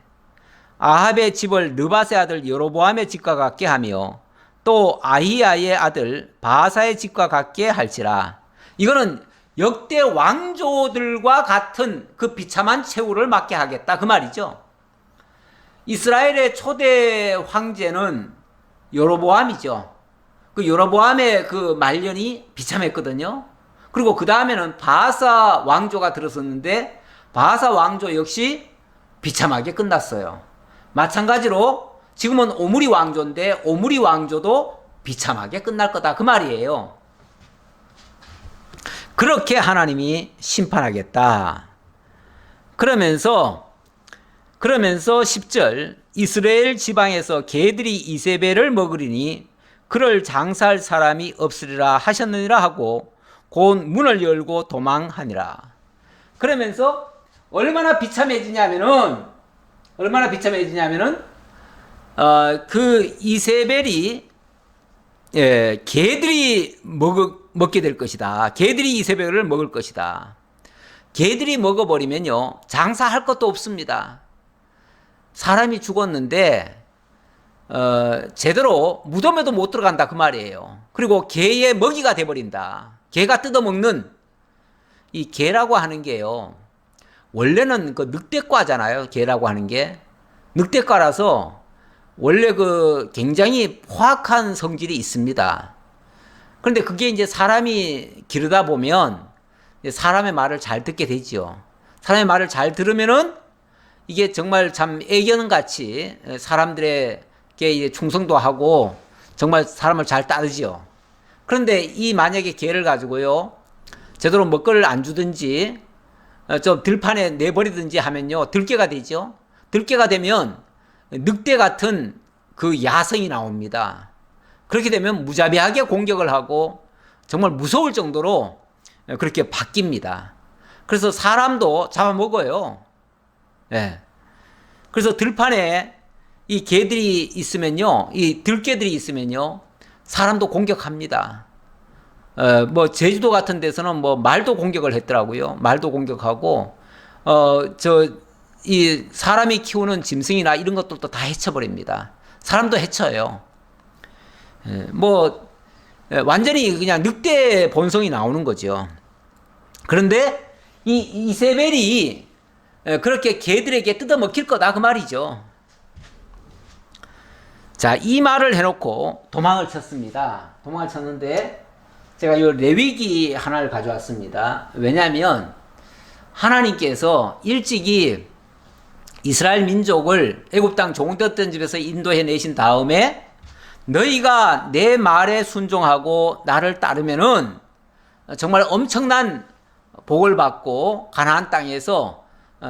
아합의 집을 느밧의 아들 여로보암의 집과 같게 하며 또 아히야의 아들 바하사의 집과 같게 할지라. 이거는 역대 왕조들과 같은 그 비참한 최후를 맞게 하겠다 그 말이죠. 이스라엘의 초대 황제는 여로보암이죠. 그 여로보암의 그 말년이 비참했거든요. 그리고 그 다음에는 바하사 왕조가 들어섰는데 바하사 왕조 역시 비참하게 끝났어요. 마찬가지로 지금은 오므리 왕조인데 오므리 왕조도 비참하게 끝날 거다 그 말이에요. 그렇게 하나님이 심판하겠다. 그러면서 10절 이스라엘 지방에서 개들이 이세벨을 먹으리니 그를 장사할 사람이 없으리라 하셨느니라 하고 곧 문을 열고 도망하니라. 그러면서 얼마나 비참해지냐면은 그 이세벨이 개들이 먹게 될 것이다. 개들이 이세벨을 먹을 것이다. 개들이 먹어버리면요 장사할 것도 없습니다. 사람이 죽었는데 제대로 무덤에도 못 들어간다 그 말이에요. 그리고 개의 먹이가 돼버린다. 개가 뜯어먹는 이 개라고 하는 게요 원래는 그 늑대과잖아요. 개라고 하는 게 늑대과라서 원래 그 굉장히 포악한 성질이 있습니다. 그런데 그게 이제 사람이 기르다 보면 사람의 말을 잘 듣게 되지요. 사람의 말을 잘 들으면은 이게 정말 참 애견 같이 사람들에게 충성도 하고 정말 사람을 잘 따르지요. 그런데 이 만약에 개를 가지고요 제대로 먹거리를 안 주든지 좀 들판에 내버리든지 하면요 들개가 되죠. 들개가 되면 늑대 같은 그 야성이 나옵니다. 그렇게 되면 무자비하게 공격을 하고 정말 무서울 정도로 그렇게 바뀝니다. 그래서 사람도 잡아먹어요. 예. 그래서 들판에 이 개들이 있으면요, 이 들개들이 있으면요, 사람도 공격합니다. 뭐 제주도 같은 데서는 뭐 말도 공격을 했더라고요. 말도 공격하고 이 사람이 키우는 짐승이나 이런 것들도 다 해쳐버립니다. 사람도 해쳐요. 완전히 그냥 늑대 본성이 나오는 거죠. 그런데 이 이세벨이 그렇게 개들에게 뜯어먹힐 거다 그 말이죠. 자, 이 말을 해놓고 도망을 쳤습니다. 도망을 쳤는데 제가 이 레위기 하나를 가져왔습니다. 왜냐하면 하나님께서 일찍이 이스라엘 민족을 애굽 땅 종되었던 집에서 인도해 내신 다음에 너희가 내 말에 순종하고 나를 따르면은 정말 엄청난 복을 받고 가나안 땅에서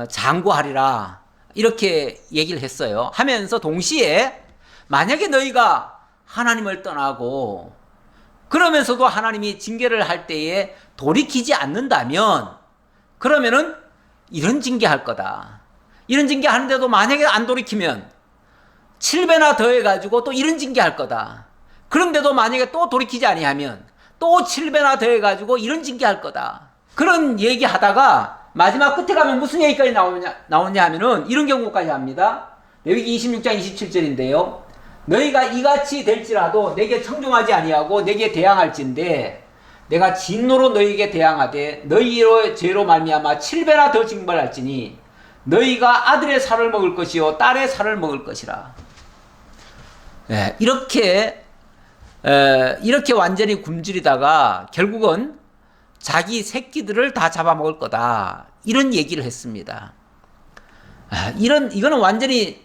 장구하리라 이렇게 얘기를 했어요. 하면서 동시에 만약에 너희가 하나님을 떠나고 그러면서도 하나님이 징계를 할 때에 돌이키지 않는다면 그러면은 이런 징계할 거다. 이런 징계하는데도 만약에 안 돌이키면 7배나 더해가지고 또 이런 징계할 거다. 그런데도 만약에 또 돌이키지 아니하면 또 7배나 더해가지고 이런 징계할 거다. 그런 얘기하다가 마지막 끝에 가면 무슨 얘기까지 나오냐 하면은 이런 경우까지 합니다. 레위기 26장 27절인데요. 너희가 이같이 될지라도 내게 청종하지 아니하고 내게 대항할진대 내가 진노로 너희에게 대항하되 너희의 죄로 말미암아 7배나 더 징벌할지니 너희가 아들의 살을 먹을 것이요 딸의 살을 먹을 것이라. 이렇게 완전히 굶주리다가 결국은 자기 새끼들을 다 잡아먹을 거다. 이런 얘기를 했습니다. 이거는 완전히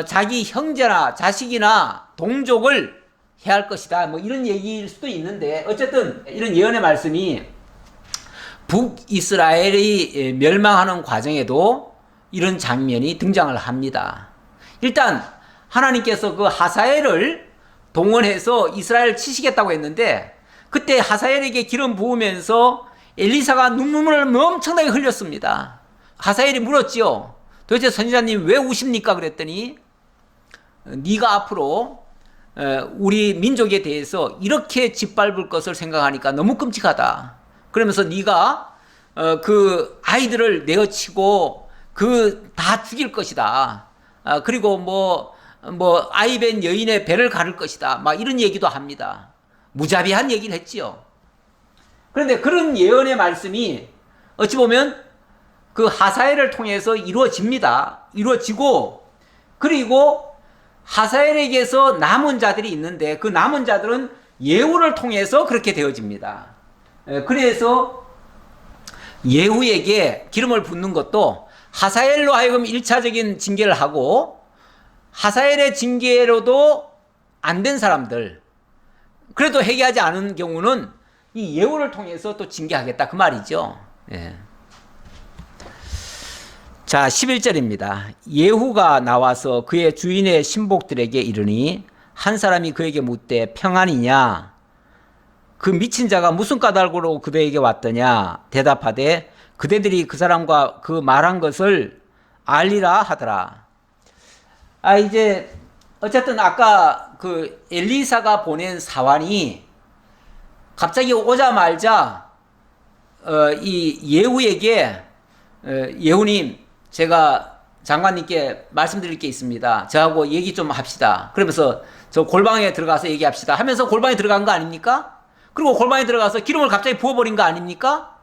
자기 형제나 자식이나 동족을 해할 것이다. 뭐 이런 얘기일 수도 있는데 어쨌든 이런 예언의 말씀이 북이스라엘이 멸망하는 과정에도 이런 장면이 등장을 합니다. 일단 하나님께서 그 하사엘을 동원해서 이스라엘을 치시겠다고 했는데 그때 하사엘에게 기름 부으면서 엘리사가 눈물을 엄청나게 흘렸습니다. 하사엘이 물었지요. 도대체 선지자님 왜 우십니까? 그랬더니 네가 앞으로 우리 민족에 대해서 이렇게 짓밟을 것을 생각하니까 너무 끔찍하다. 그러면서 네가 그 아이들을 내어치고 그 다 죽일 것이다. 그리고 뭐 아이벤 여인의 배를 가를 것이다. 막 이런 얘기도 합니다. 무자비한 얘기를 했지요. 그런데 그런 예언의 말씀이 어찌 보면 그 하사엘을 통해서 이루어집니다. 이루어지고 그리고 하사엘에게서 남은 자들이 있는데 그 남은 자들은 예후를 통해서 그렇게 되어집니다. 그래서 예후에게 기름을 붓는 것도 하사엘로 하여금 1차적인 징계를 하고 하사엘의 징계로도 안 된 사람들 그래도 회개하지 않은 경우는 이 예후를 통해서 또 징계하겠다 그 말이죠. 자 11절입니다. 예후가 나와서 그의 주인의 신복들에게 이르니 한 사람이 그에게 묻되 평안이냐? 그 미친 자가 무슨 까닭으로 그대에게 왔더냐? 대답하되 그대들이 그 사람과 그 말한 것을 알리라 하더라. 이제 어쨌든 아까 그 엘리사가 보낸 사환이 갑자기 오자마자 이 예후에게 예후님, 제가 장관님께 말씀드릴 게 있습니다. 저하고 얘기 좀 합시다. 그러면서 저 골방에 들어가서 얘기합시다 하면서 골방에 들어간 거 아닙니까? 그리고 골방에 들어가서 기름을 갑자기 부어버린 거 아닙니까?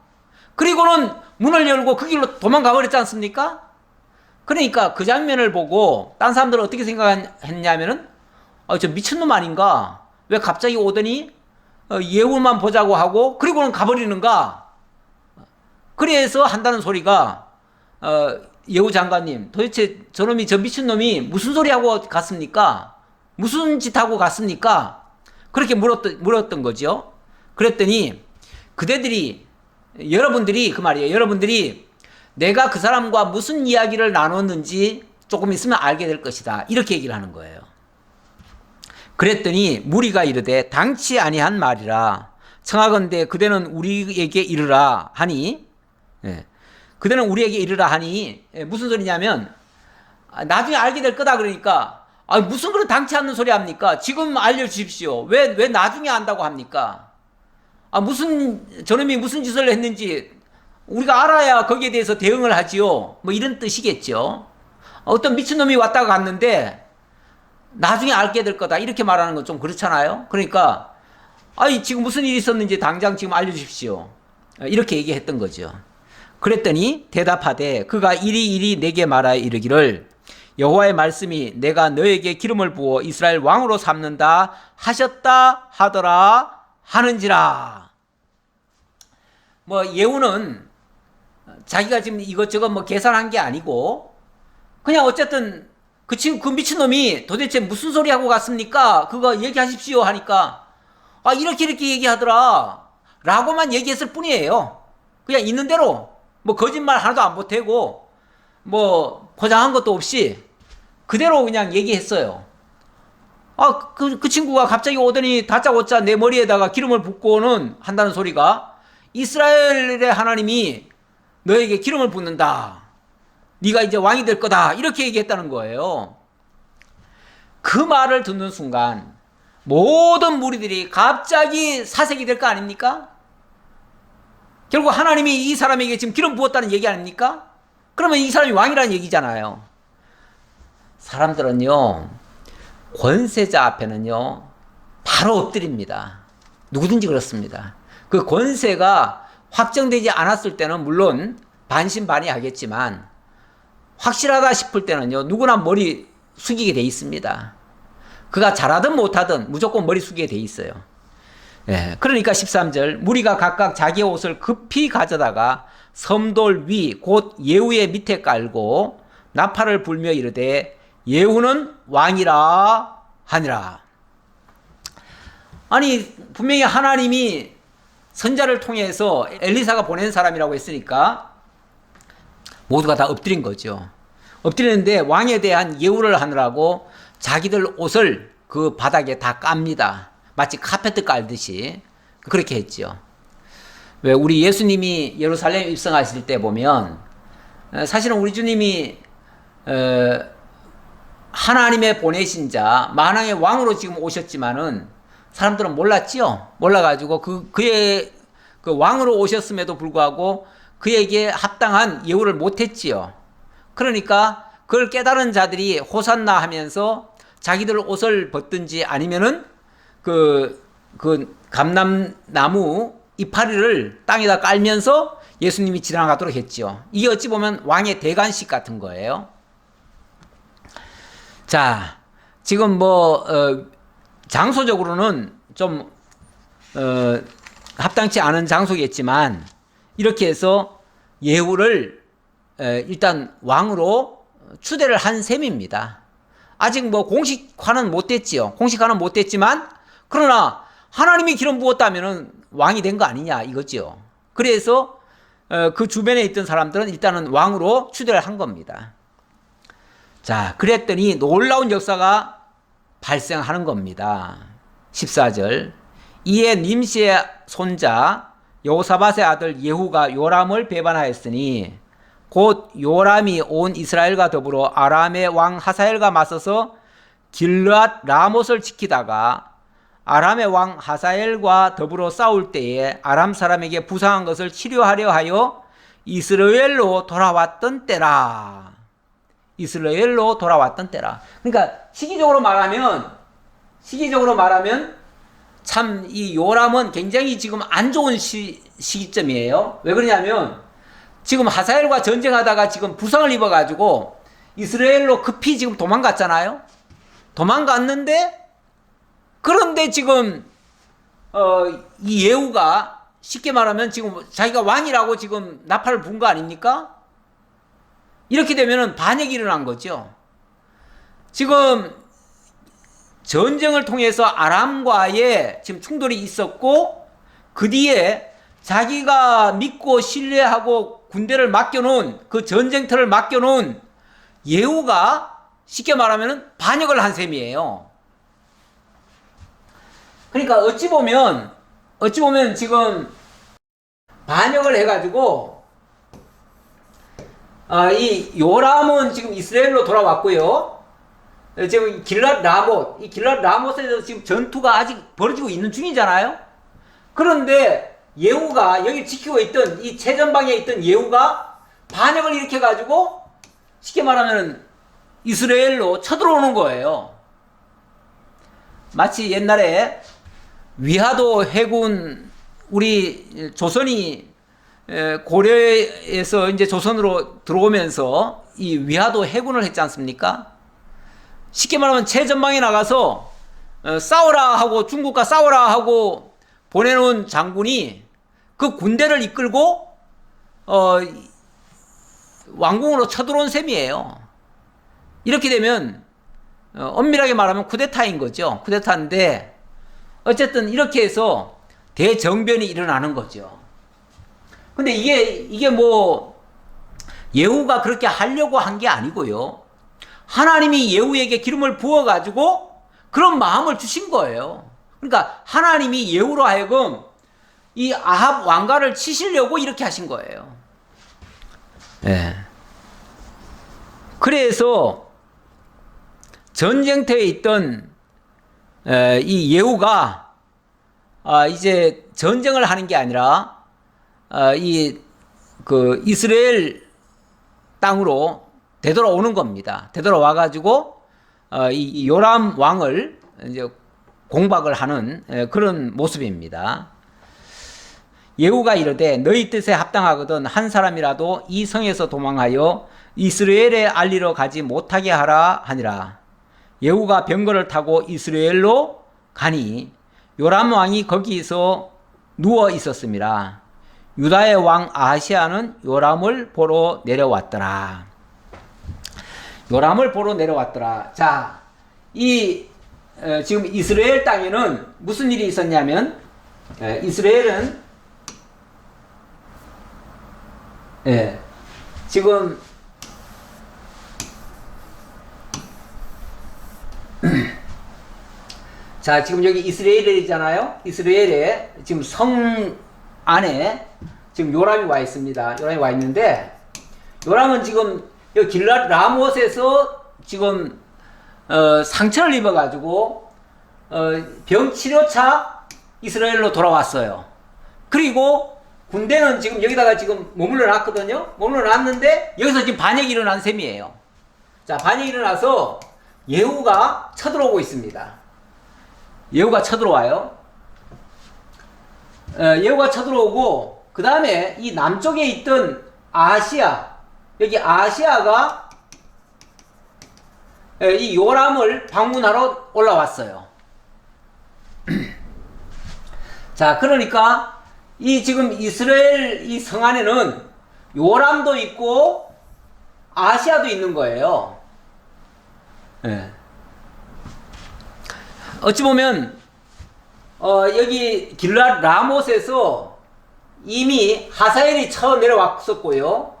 그리고는 문을 열고 그 길로 도망가 버렸지 않습니까? 그러니까 그 장면을 보고 딴 사람들은 어떻게 생각했냐면은 저 미친놈 아닌가? 왜 갑자기 오더니 예후만 보자고 하고 그리고는 가버리는가? 그래서 한다는 소리가 예후 장관님, 도대체 저놈이, 저 미친놈이 무슨 소리 하고 갔습니까? 무슨 짓 하고 갔습니까? 그렇게 물었던 거죠. 그랬더니 그대들이, 여러분들이, 그 말이에요. 여러분들이 내가 그 사람과 무슨 이야기를 나눴는지 조금 있으면 알게 될 것이다. 이렇게 얘기를 하는 거예요. 그랬더니 무리가 이르되 당치 아니한 말이라. 청하건대 그대는 우리에게 이르라 하니, 그대는 우리에게 이르라 하니, 무슨 소리냐면 나중에 알게 될 거다. 그러니까 무슨 그런 당치 않는 소리 합니까? 지금 알려주십시오. 왜 나중에 안다고 합니까? 무슨 저놈이 무슨 짓을 했는지 우리가 알아야 거기에 대해서 대응을 하지요. 뭐 이런 뜻이겠죠. 어떤 미친놈이 왔다가 갔는데 나중에 알게 될 거다 이렇게 말하는 건 좀 그렇잖아요. 그러니까 지금 무슨 일이 있었는지 당장 지금 알려주십시오. 이렇게 얘기했던 거죠. 그랬더니 대답하되 그가 이리 내게 말하여 이르기를 여호와의 말씀이 내가 너에게 기름을 부어 이스라엘 왕으로 삼는다 하셨다 하더라 하는지라. 예후는 자기가 지금 이것저것 계산한 게 아니고 그냥 어쨌든 그 미친놈이 도대체 무슨 소리 하고 갔습니까? 그거 얘기하십시오 하니까 이렇게 얘기하더라 라고만 얘기했을 뿐이에요. 그냥 있는 대로 거짓말 하나도 안 보태고 포장한 것도 없이 그대로 그냥 얘기했어요. 그 친구가 갑자기 오더니 다짜고짜 내 머리에다가 기름을 붓고는 한다는 소리가 이스라엘의 하나님이 너에게 기름을 붓는다. 네가 이제 왕이 될 거다. 이렇게 얘기했다는 거예요. 그 말을 듣는 순간 모든 무리들이 갑자기 사색이 될 거 아닙니까? 결국 하나님이 이 사람에게 지금 기름 부었다는 얘기 아닙니까? 그러면 이 사람이 왕이라는 얘기잖아요. 사람들은요, 권세자 앞에는요, 바로 엎드립니다. 누구든지 그렇습니다. 그 권세가 확정되지 않았을 때는 물론 반신반의하겠지만 확실하다 싶을 때는요, 누구나 머리 숙이게 돼 있습니다. 그가 잘하든 못하든 무조건 머리 숙이게 돼 있어요. 그러니까 13절 무리가 각각 자기의 옷을 급히 가져다가 섬돌 위 곧 예후의 밑에 깔고 나팔을 불며 이르되 예후는 왕이라 하니라. 분명히 하나님이 선자를 통해서 엘리사가 보낸 사람이라고 했으니까 모두가 다 엎드린 거죠. 엎드리는데 왕에 대한 예우를 하느라고 자기들 옷을 그 바닥에 다 깝니다. 마치 카페트 깔듯이 그렇게 했죠. 왜 우리 예수님이 예루살렘 입성하실 때 보면 사실은 우리 주님이 하나님의 보내신 자 만왕의 왕으로 지금 오셨지만은 사람들은 몰랐지요. 몰라가지고 그의 그 왕으로 오셨음에도 불구하고 그에게 합당한 예우를 못했지요. 그러니까 그걸 깨달은 자들이 호산나 하면서 자기들 옷을 벗든지 아니면은 그 감람나무 이파리를 땅에다 깔면서 예수님이 지나가도록 했죠. 이게 어찌 보면 왕의 대관식 같은 거예요. 자, 지금 장소적으로는 좀 합당치 않은 장소겠지만 이렇게 해서 예후를 일단 왕으로 추대를 한 셈입니다. 아직 공식화는 못됐지요. 공식화는 못됐지만 그러나 하나님이 기름 부었다면은 왕이 된 거 아니냐 이거죠. 그래서 그 주변에 있던 사람들은 일단은 왕으로 추대를 한 겁니다. 자, 그랬더니 놀라운 역사가 발생하는 겁니다. 14절. 이에 님시의 손자 여호사밧의 아들 예후가 요람을 배반하였으니 곧 요람이 온 이스라엘과 더불어 아람의 왕 하사엘과 맞서서 길르앗 라못을 지키다가 아람의 왕 하사엘과 더불어 싸울 때에 아람 사람에게 부상한 것을 치료하려 하여 이스라엘로 돌아왔던 때라. 이스라엘로 돌아왔던 때라. 그러니까 시기적으로 말하면 참 이 요람은 굉장히 지금 안 좋은 시기점이에요. 왜 그러냐면 지금 하사엘과 전쟁하다가 지금 부상을 입어가지고 이스라엘로 급히 지금 도망갔잖아요. 도망갔는데 그런데 지금 이 예후가 쉽게 말하면 지금 자기가 왕이라고 지금 나팔을 분 거 아닙니까? 이렇게 되면은 반역이 일어난 거죠. 지금 전쟁을 통해서 아람과의 지금 충돌이 있었고 그 뒤에 자기가 믿고 신뢰하고 군대를 맡겨놓은 그 전쟁터를 맡겨놓은 예후가 쉽게 말하면 반역을 한 셈이에요. 그러니까 어찌 보면 지금 반역을 해가지고 이 요람은 지금 이스라엘로 돌아왔고요. 지금 길랏 라못, 이 길랏 라못에서 지금 전투가 아직 벌어지고 있는 중이잖아요. 그런데 예후가 여기 지키고 있던 이 최전방에 있던 예후가 반역을 일으켜가지고 쉽게 말하면 이스라엘로 쳐들어오는 거예요. 마치 옛날에 위화도 해군 우리 조선이 고려에서 이제 조선으로 들어오면서 이 위화도 해군을 했지 않습니까? 쉽게 말하면 최전방에 나가서 싸워라 하고 중국과 싸워라 하고 보내놓은 장군이 그 군대를 이끌고 왕궁으로 쳐들어온 셈이에요. 이렇게 되면 엄밀하게 말하면 쿠데타인 거죠. 쿠데타인데 어쨌든 이렇게 해서 대정변이 일어나는 거죠. 근데 이게 뭐 예후가 그렇게 하려고 한 게 아니고요. 하나님이 예후에게 기름을 부어가지고 그런 마음을 주신 거예요. 그러니까 하나님이 예후로 하여금 이 아합 왕가를 치시려고 이렇게 하신 거예요. 네. 그래서 전쟁터에 있던 이 예후가 이제 전쟁을 하는 게 아니라 그 이스라엘 땅으로 되돌아오는 겁니다. 되돌아와 가지고 이 요람 왕을 이제 공박을 하는 그런 모습입니다. 예후가 이르되 너희 뜻에 합당하거든 한 사람이라도 이 성에서 도망하여 이스라엘에 알리러 가지 못하게 하라 하니라. 예후가 병거를 타고 이스라엘로 가니 요람 왕이 거기서 누워 있었습니다. 유다의 왕 아하시아는 요람을 보러 내려왔더라. 요람을 보러 내려왔더라. 자, 지금 이스라엘 땅에는 무슨 일이 있었냐면 이스라엘은 지금 자, 지금 여기 이스라엘이잖아요. 이스라엘에 지금 성 안에 지금 요람이 와 있습니다. 요람이 와 있는데 요람은 지금 여기 길랏 라못에서 지금 상처를 입어가지고 병 치료차 이스라엘로 돌아왔어요. 그리고 군대는 지금 여기다가 지금 머물러 놨거든요. 머물러 놨는데 여기서 지금 반역이 일어난 셈이에요. 자, 반역이 일어나서 예후가 쳐들어오고 있습니다. 예후가 쳐들어와요. 예후가 쳐들어오고 그 다음에 이 남쪽에 있던 아시아, 여기 아시아가 이 요람을 방문하러 올라왔어요. 자, 그러니까 이 지금 이스라엘 이 성 안에는 요람도 있고 아시아도 있는 거예요. 어찌 보면 여기 길랏 라못에서 이미 하사엘이 쳐 내려왔었고요.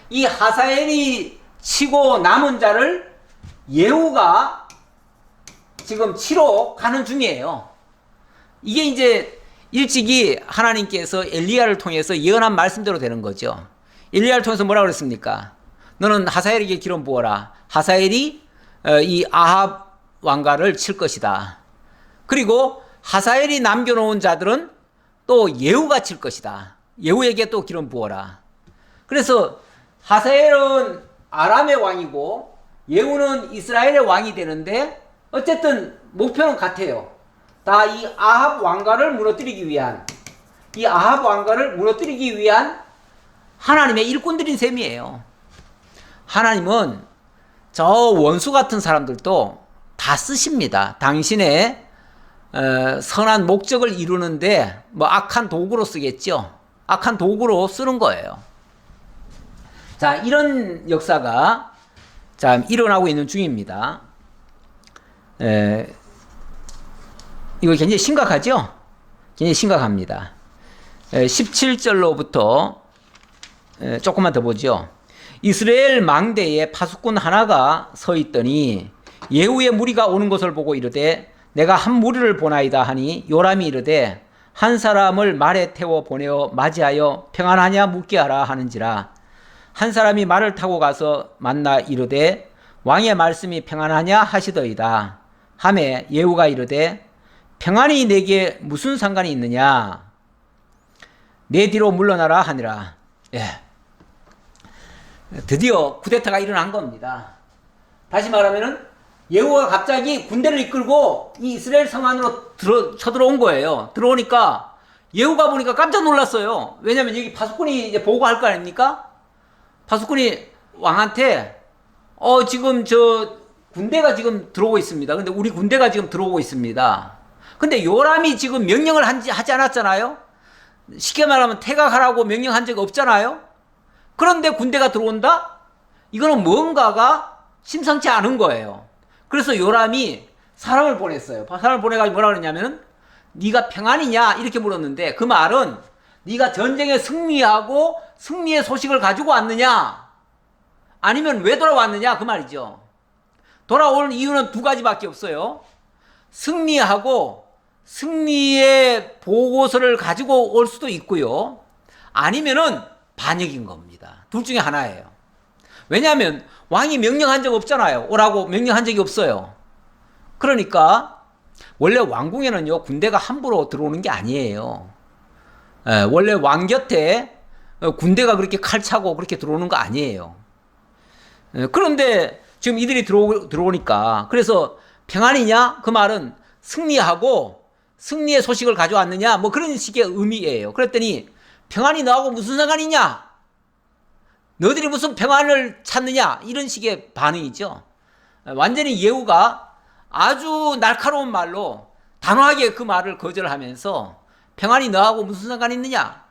이 하사엘이 치고 남은 자를 예후가 지금 치러 가는 중이에요. 이게 이제 일찍이 하나님께서 엘리야를 통해서 예언한 말씀대로 되는 거죠. 엘리야를 통해서 뭐라고 그랬습니까? 너는 하사엘에게 기름 부어라. 하사엘이 이 아합 왕가를 칠 것이다. 그리고 하사엘이 남겨놓은 자들은 또 예후가 칠 것이다. 예후에게 또 기름 부어라. 그래서 하사엘은 아람의 왕이고 예후는 이스라엘의 왕이 되는데 어쨌든 목표는 같아요. 다 이 아합 왕가를 무너뜨리기 위한, 이 아합 왕가를 무너뜨리기 위한 하나님의 일꾼들인 셈이에요. 하나님은 저 원수 같은 사람들도 다 쓰십니다. 당신의 선한 목적을 이루는데 뭐 악한 도구로 쓰겠죠. 악한 도구로 쓰는 거예요. 자, 이런 역사가 자 일어나고 있는 중입니다. 이거 굉장히 심각하죠? 굉장히 심각합니다. 17절로부터 조금만 더 보죠. 이스라엘 망대에 파수꾼 하나가 서 있더니 예후의 무리가 오는 것을 보고 이르되 내가 한 무리를 보나이다 하니 요람이 이르되 한 사람을 말에 태워 보내어 맞이하여 평안하냐 묻게 하라 하는지라. 한 사람이 말을 타고 가서 만나 이르되 왕의 말씀이 평안하냐 하시더이다 하매 예후가 이르되 평안이 내게 무슨 상관이 있느냐 내 뒤로 물러나라 하니라. 예. 드디어 쿠데타가 일어난 겁니다. 다시 말하면은 예후가 갑자기 군대를 이끌고 이 이스라엘 성 안으로 쳐들어온 거예요. 들어오니까 예후가 보니까 깜짝 놀랐어요. 왜냐면 여기 파수꾼이 이제 보고할 거 아닙니까? 파수꾼이 왕한테 지금 저 군대가 지금 들어오고 있습니다. 근데 우리 군대가 지금 들어오고 있습니다. 근데 요람이 지금 명령을 하지 않았잖아요. 쉽게 말하면 퇴각하라고 명령한 적이 없잖아요. 그런데 군대가 들어온다? 이거는 뭔가가 심상치 않은 거예요. 그래서 요람이 사람을 보냈어요. 사람을 보내가지고 뭐라 그랬냐면은 네가 평안이냐 이렇게 물었는데 그 말은 네가 전쟁에 승리하고 승리의 소식을 가지고 왔느냐 아니면 왜 돌아왔느냐 그 말이죠. 돌아오는 이유는 두 가지밖에 없어요. 승리하고 승리의 보고서를 가지고 올 수도 있고요. 아니면은 반역인 겁니다. 둘 중에 하나예요. 왜냐하면 왕이 명령한 적 없잖아요. 오라고 명령한 적이 없어요. 그러니까 원래 왕궁에는요 군대가 함부로 들어오는 게 아니에요. 원래 왕 곁에 군대가 그렇게 칼 차고 그렇게 들어오는 거 아니에요. 그런데 지금 이들이 들어오니까 그래서 평안이냐 그 말은 승리하고 승리의 소식을 가져왔느냐 뭐 그런 식의 의미예요. 그랬더니 평안이 너하고 무슨 상관이냐 너희들이 무슨 평안을 찾느냐 이런 식의 반응이죠. 완전히 예후가 아주 날카로운 말로 단호하게 그 말을 거절하면서 평안이 너하고 무슨 상관이 있느냐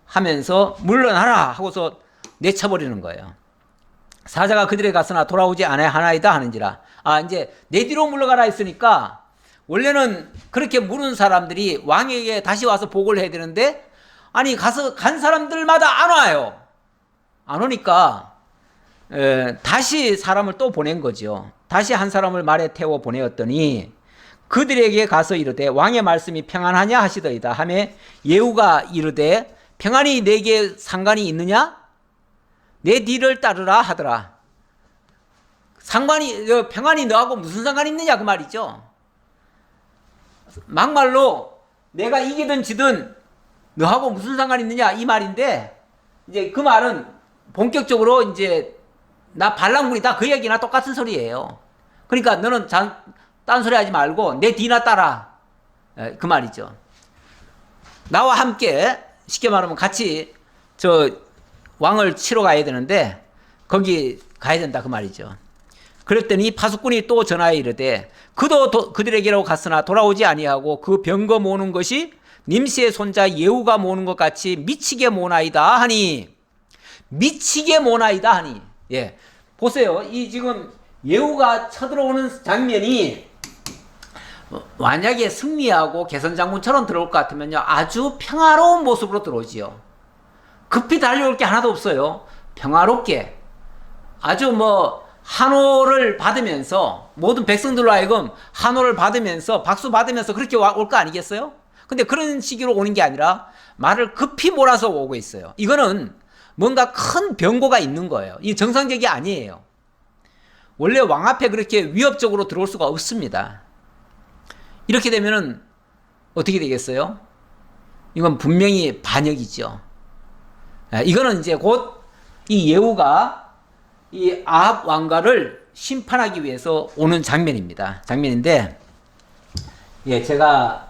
하면서 물러나라 하고서 내쳐버리는 거예요. 사자가 그들에게 갔으나 돌아오지 아니하나이다 하는지라. 이제 내 뒤로 물러가라 했으니까 원래는 그렇게 물은 사람들이 왕에게 다시 와서 보고를 해야 되는데 아니 가서 간 사람들마다 안 와요. 안 오니까 다시 사람을 또 보낸 거죠. 다시 한 사람을 말에 태워 보내었더니 그들에게 가서 이르되 왕의 말씀이 평안하냐 하시더이다 하매 예후가 이르되 평안이 내게 상관이 있느냐 내 뒤를 따르라 하더라. 평안이 너하고 무슨 상관이 있느냐 그 말이죠. 막말로 내가 이기든 지든 너하고 무슨 상관이 있느냐 이 말인데 이제 그 말은 본격적으로 이제 나 반란군이다 그 얘기나 똑같은 소리예요. 그러니까 너는 딴소리 하지 말고 내 뒤나 따라 그 말이죠. 나와 함께 쉽게 말하면 같이 저 왕을 치러 가야 되는데 거기 가야 된다 그 말이죠. 그랬더니 파수꾼이 또 전하여 이르되 그도 그들에게로 갔으나 돌아오지 아니하고 그 병거 모는 것이 님시의 손자 예후가 모는 것 같이 미치게 모나이다 하니 미치게 모나이다 하니 예 보세요. 이 지금 예후가 쳐들어오는 장면이 만약에 승리하고 개선장군처럼 들어올 것 같으면요 아주 평화로운 모습으로 들어오지요. 급히 달려올 게 하나도 없어요. 평화롭게 아주 뭐 환호를 받으면서 모든 백성들로 하여금 환호를 받으면서 박수 받으면서 그렇게 올 거 아니겠어요? 근데 그런 시기로 오는 게 아니라 말을 급히 몰아서 오고 있어요. 이거는 뭔가 큰 변고가 있는 거예요. 이 정상적이 아니에요. 원래 왕 앞에 그렇게 위협적으로 들어올 수가 없습니다. 이렇게 되면은 어떻게 되겠어요? 이건 분명히 반역이죠. 이거는 이제 곧 이 예후가 이 아합 왕가를 심판하기 위해서 오는 장면인데, 예, 제가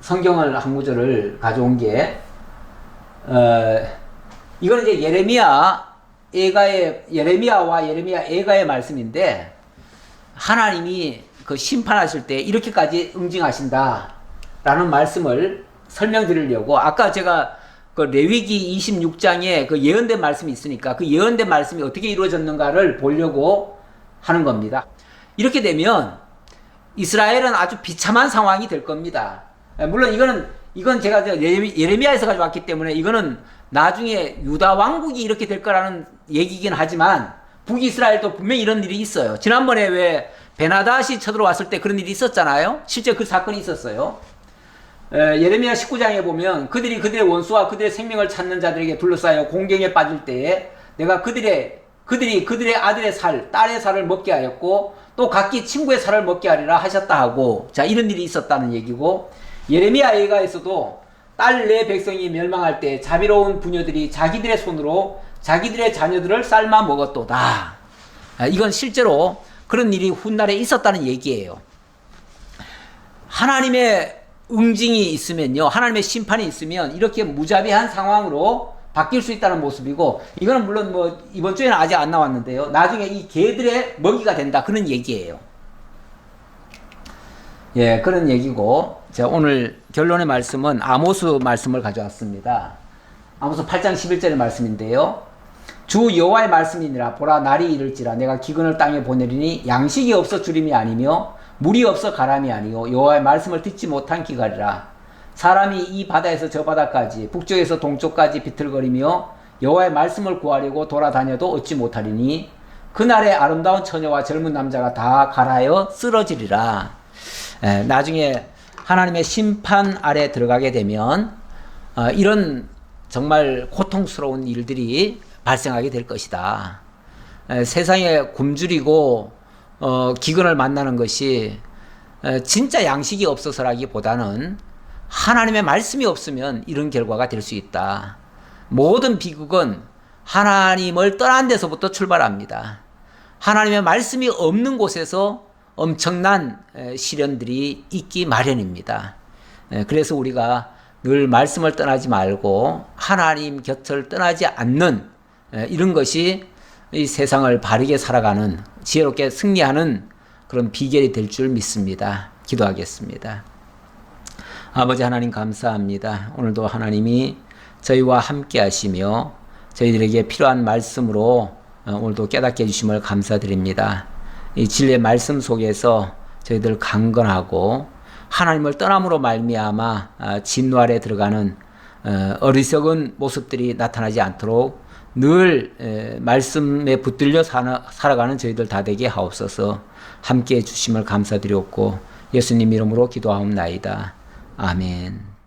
성경을 한 구절을 가져온 게, 이거는 이제 예레미야와 예레미야 애가의 말씀인데, 하나님이 그 심판하실 때 이렇게까지 응징하신다라는 말씀을 설명드리려고, 아까 제가 그 레위기 26장에 그 예언된 말씀이 있으니까 그 예언된 말씀이 어떻게 이루어졌는가를 보려고 하는 겁니다. 이렇게 되면 이스라엘은 아주 비참한 상황이 될 겁니다. 물론 이건 제가 예레미야에서 가져왔기 때문에 이거는 나중에 유다 왕국이 이렇게 될 거라는 얘기긴 하지만 북이스라엘도 분명히 이런 일이 있어요. 지난번에 왜 베나닷이 쳐들어왔을 때 그런 일이 있었잖아요. 실제 그 사건이 있었어요. 예레미야 19장에 보면 그들의 원수와 그들의 생명을 찾는 자들에게 둘러싸여 공경에 빠질 때에 내가 그들이 아들의 살, 딸의 살을 먹게 하였고 또 각기 친구의 살을 먹게 하리라 하셨다 하고, 자, 이런 일이 있었다는 얘기고, 예레미야 애가에서도 딸 내 백성이 멸망할 때 자비로운 부녀들이 자기들의 손으로 자기들의 자녀들을 삶아 먹었도다. 이건 실제로 그런 일이 훗날에 있었다는 얘기예요. 하나님의 응징이 있으면요, 하나님의 심판이 있으면 이렇게 무자비한 상황으로 바뀔 수 있다는 모습이고, 이거는 물론 뭐 이번 주에는 아직 안 나왔는데요, 나중에 이 개들의 먹이가 된다, 그런 얘기예요. 예, 그런 얘기고, 제가 오늘 결론의 말씀은 아모스 말씀을 가져왔습니다. 아모스 8장 11절의 말씀인데요, 주 여호와의 말씀이니라. 보라, 날이 이를지라 내가 기근을 땅에 보내리니 양식이 없어 주림이 아니며 물이 없어 가람이 아니요 여호와의 말씀을 듣지 못한 기갈이라. 사람이 이 바다에서 저 바다까지 북쪽에서 동쪽까지 비틀거리며 여호와의 말씀을 구하려고 돌아다녀도 얻지 못하리니 그날에 아름다운 처녀와 젊은 남자가 다 갈하여 쓰러지리라. 나중에 하나님의 심판 아래 들어가게 되면 이런 정말 고통스러운 일들이 발생하게 될 것이다. 세상에 굶주리고 기근을 만나는 것이 진짜 양식이 없어서라기보다는 하나님의 말씀이 없으면 이런 결과가 될 수 있다. 모든 비극은 하나님을 떠난 데서부터 출발합니다. 하나님의 말씀이 없는 곳에서 엄청난 시련들이 있기 마련입니다. 그래서 우리가 늘 말씀을 떠나지 말고 하나님 곁을 떠나지 않는 이런 것이 이 세상을 바르게 살아가는, 지혜롭게 승리하는 그런 비결이 될 줄 믿습니다. 기도하겠습니다. 아버지 하나님, 감사합니다. 오늘도 하나님이 저희와 함께 하시며 저희들에게 필요한 말씀으로 오늘도 깨닫게 해주심을 감사드립니다. 이 진리의 말씀 속에서 저희들 강건하고 하나님을 떠남으로 말미암아 진노 아래 들어가는 어리석은 모습들이 나타나지 않도록 늘 말씀에 붙들려 살아가는 저희들 다 되게 하옵소서. 함께해 주심을 감사드렸고 예수님 이름으로 기도하옵나이다. 아멘.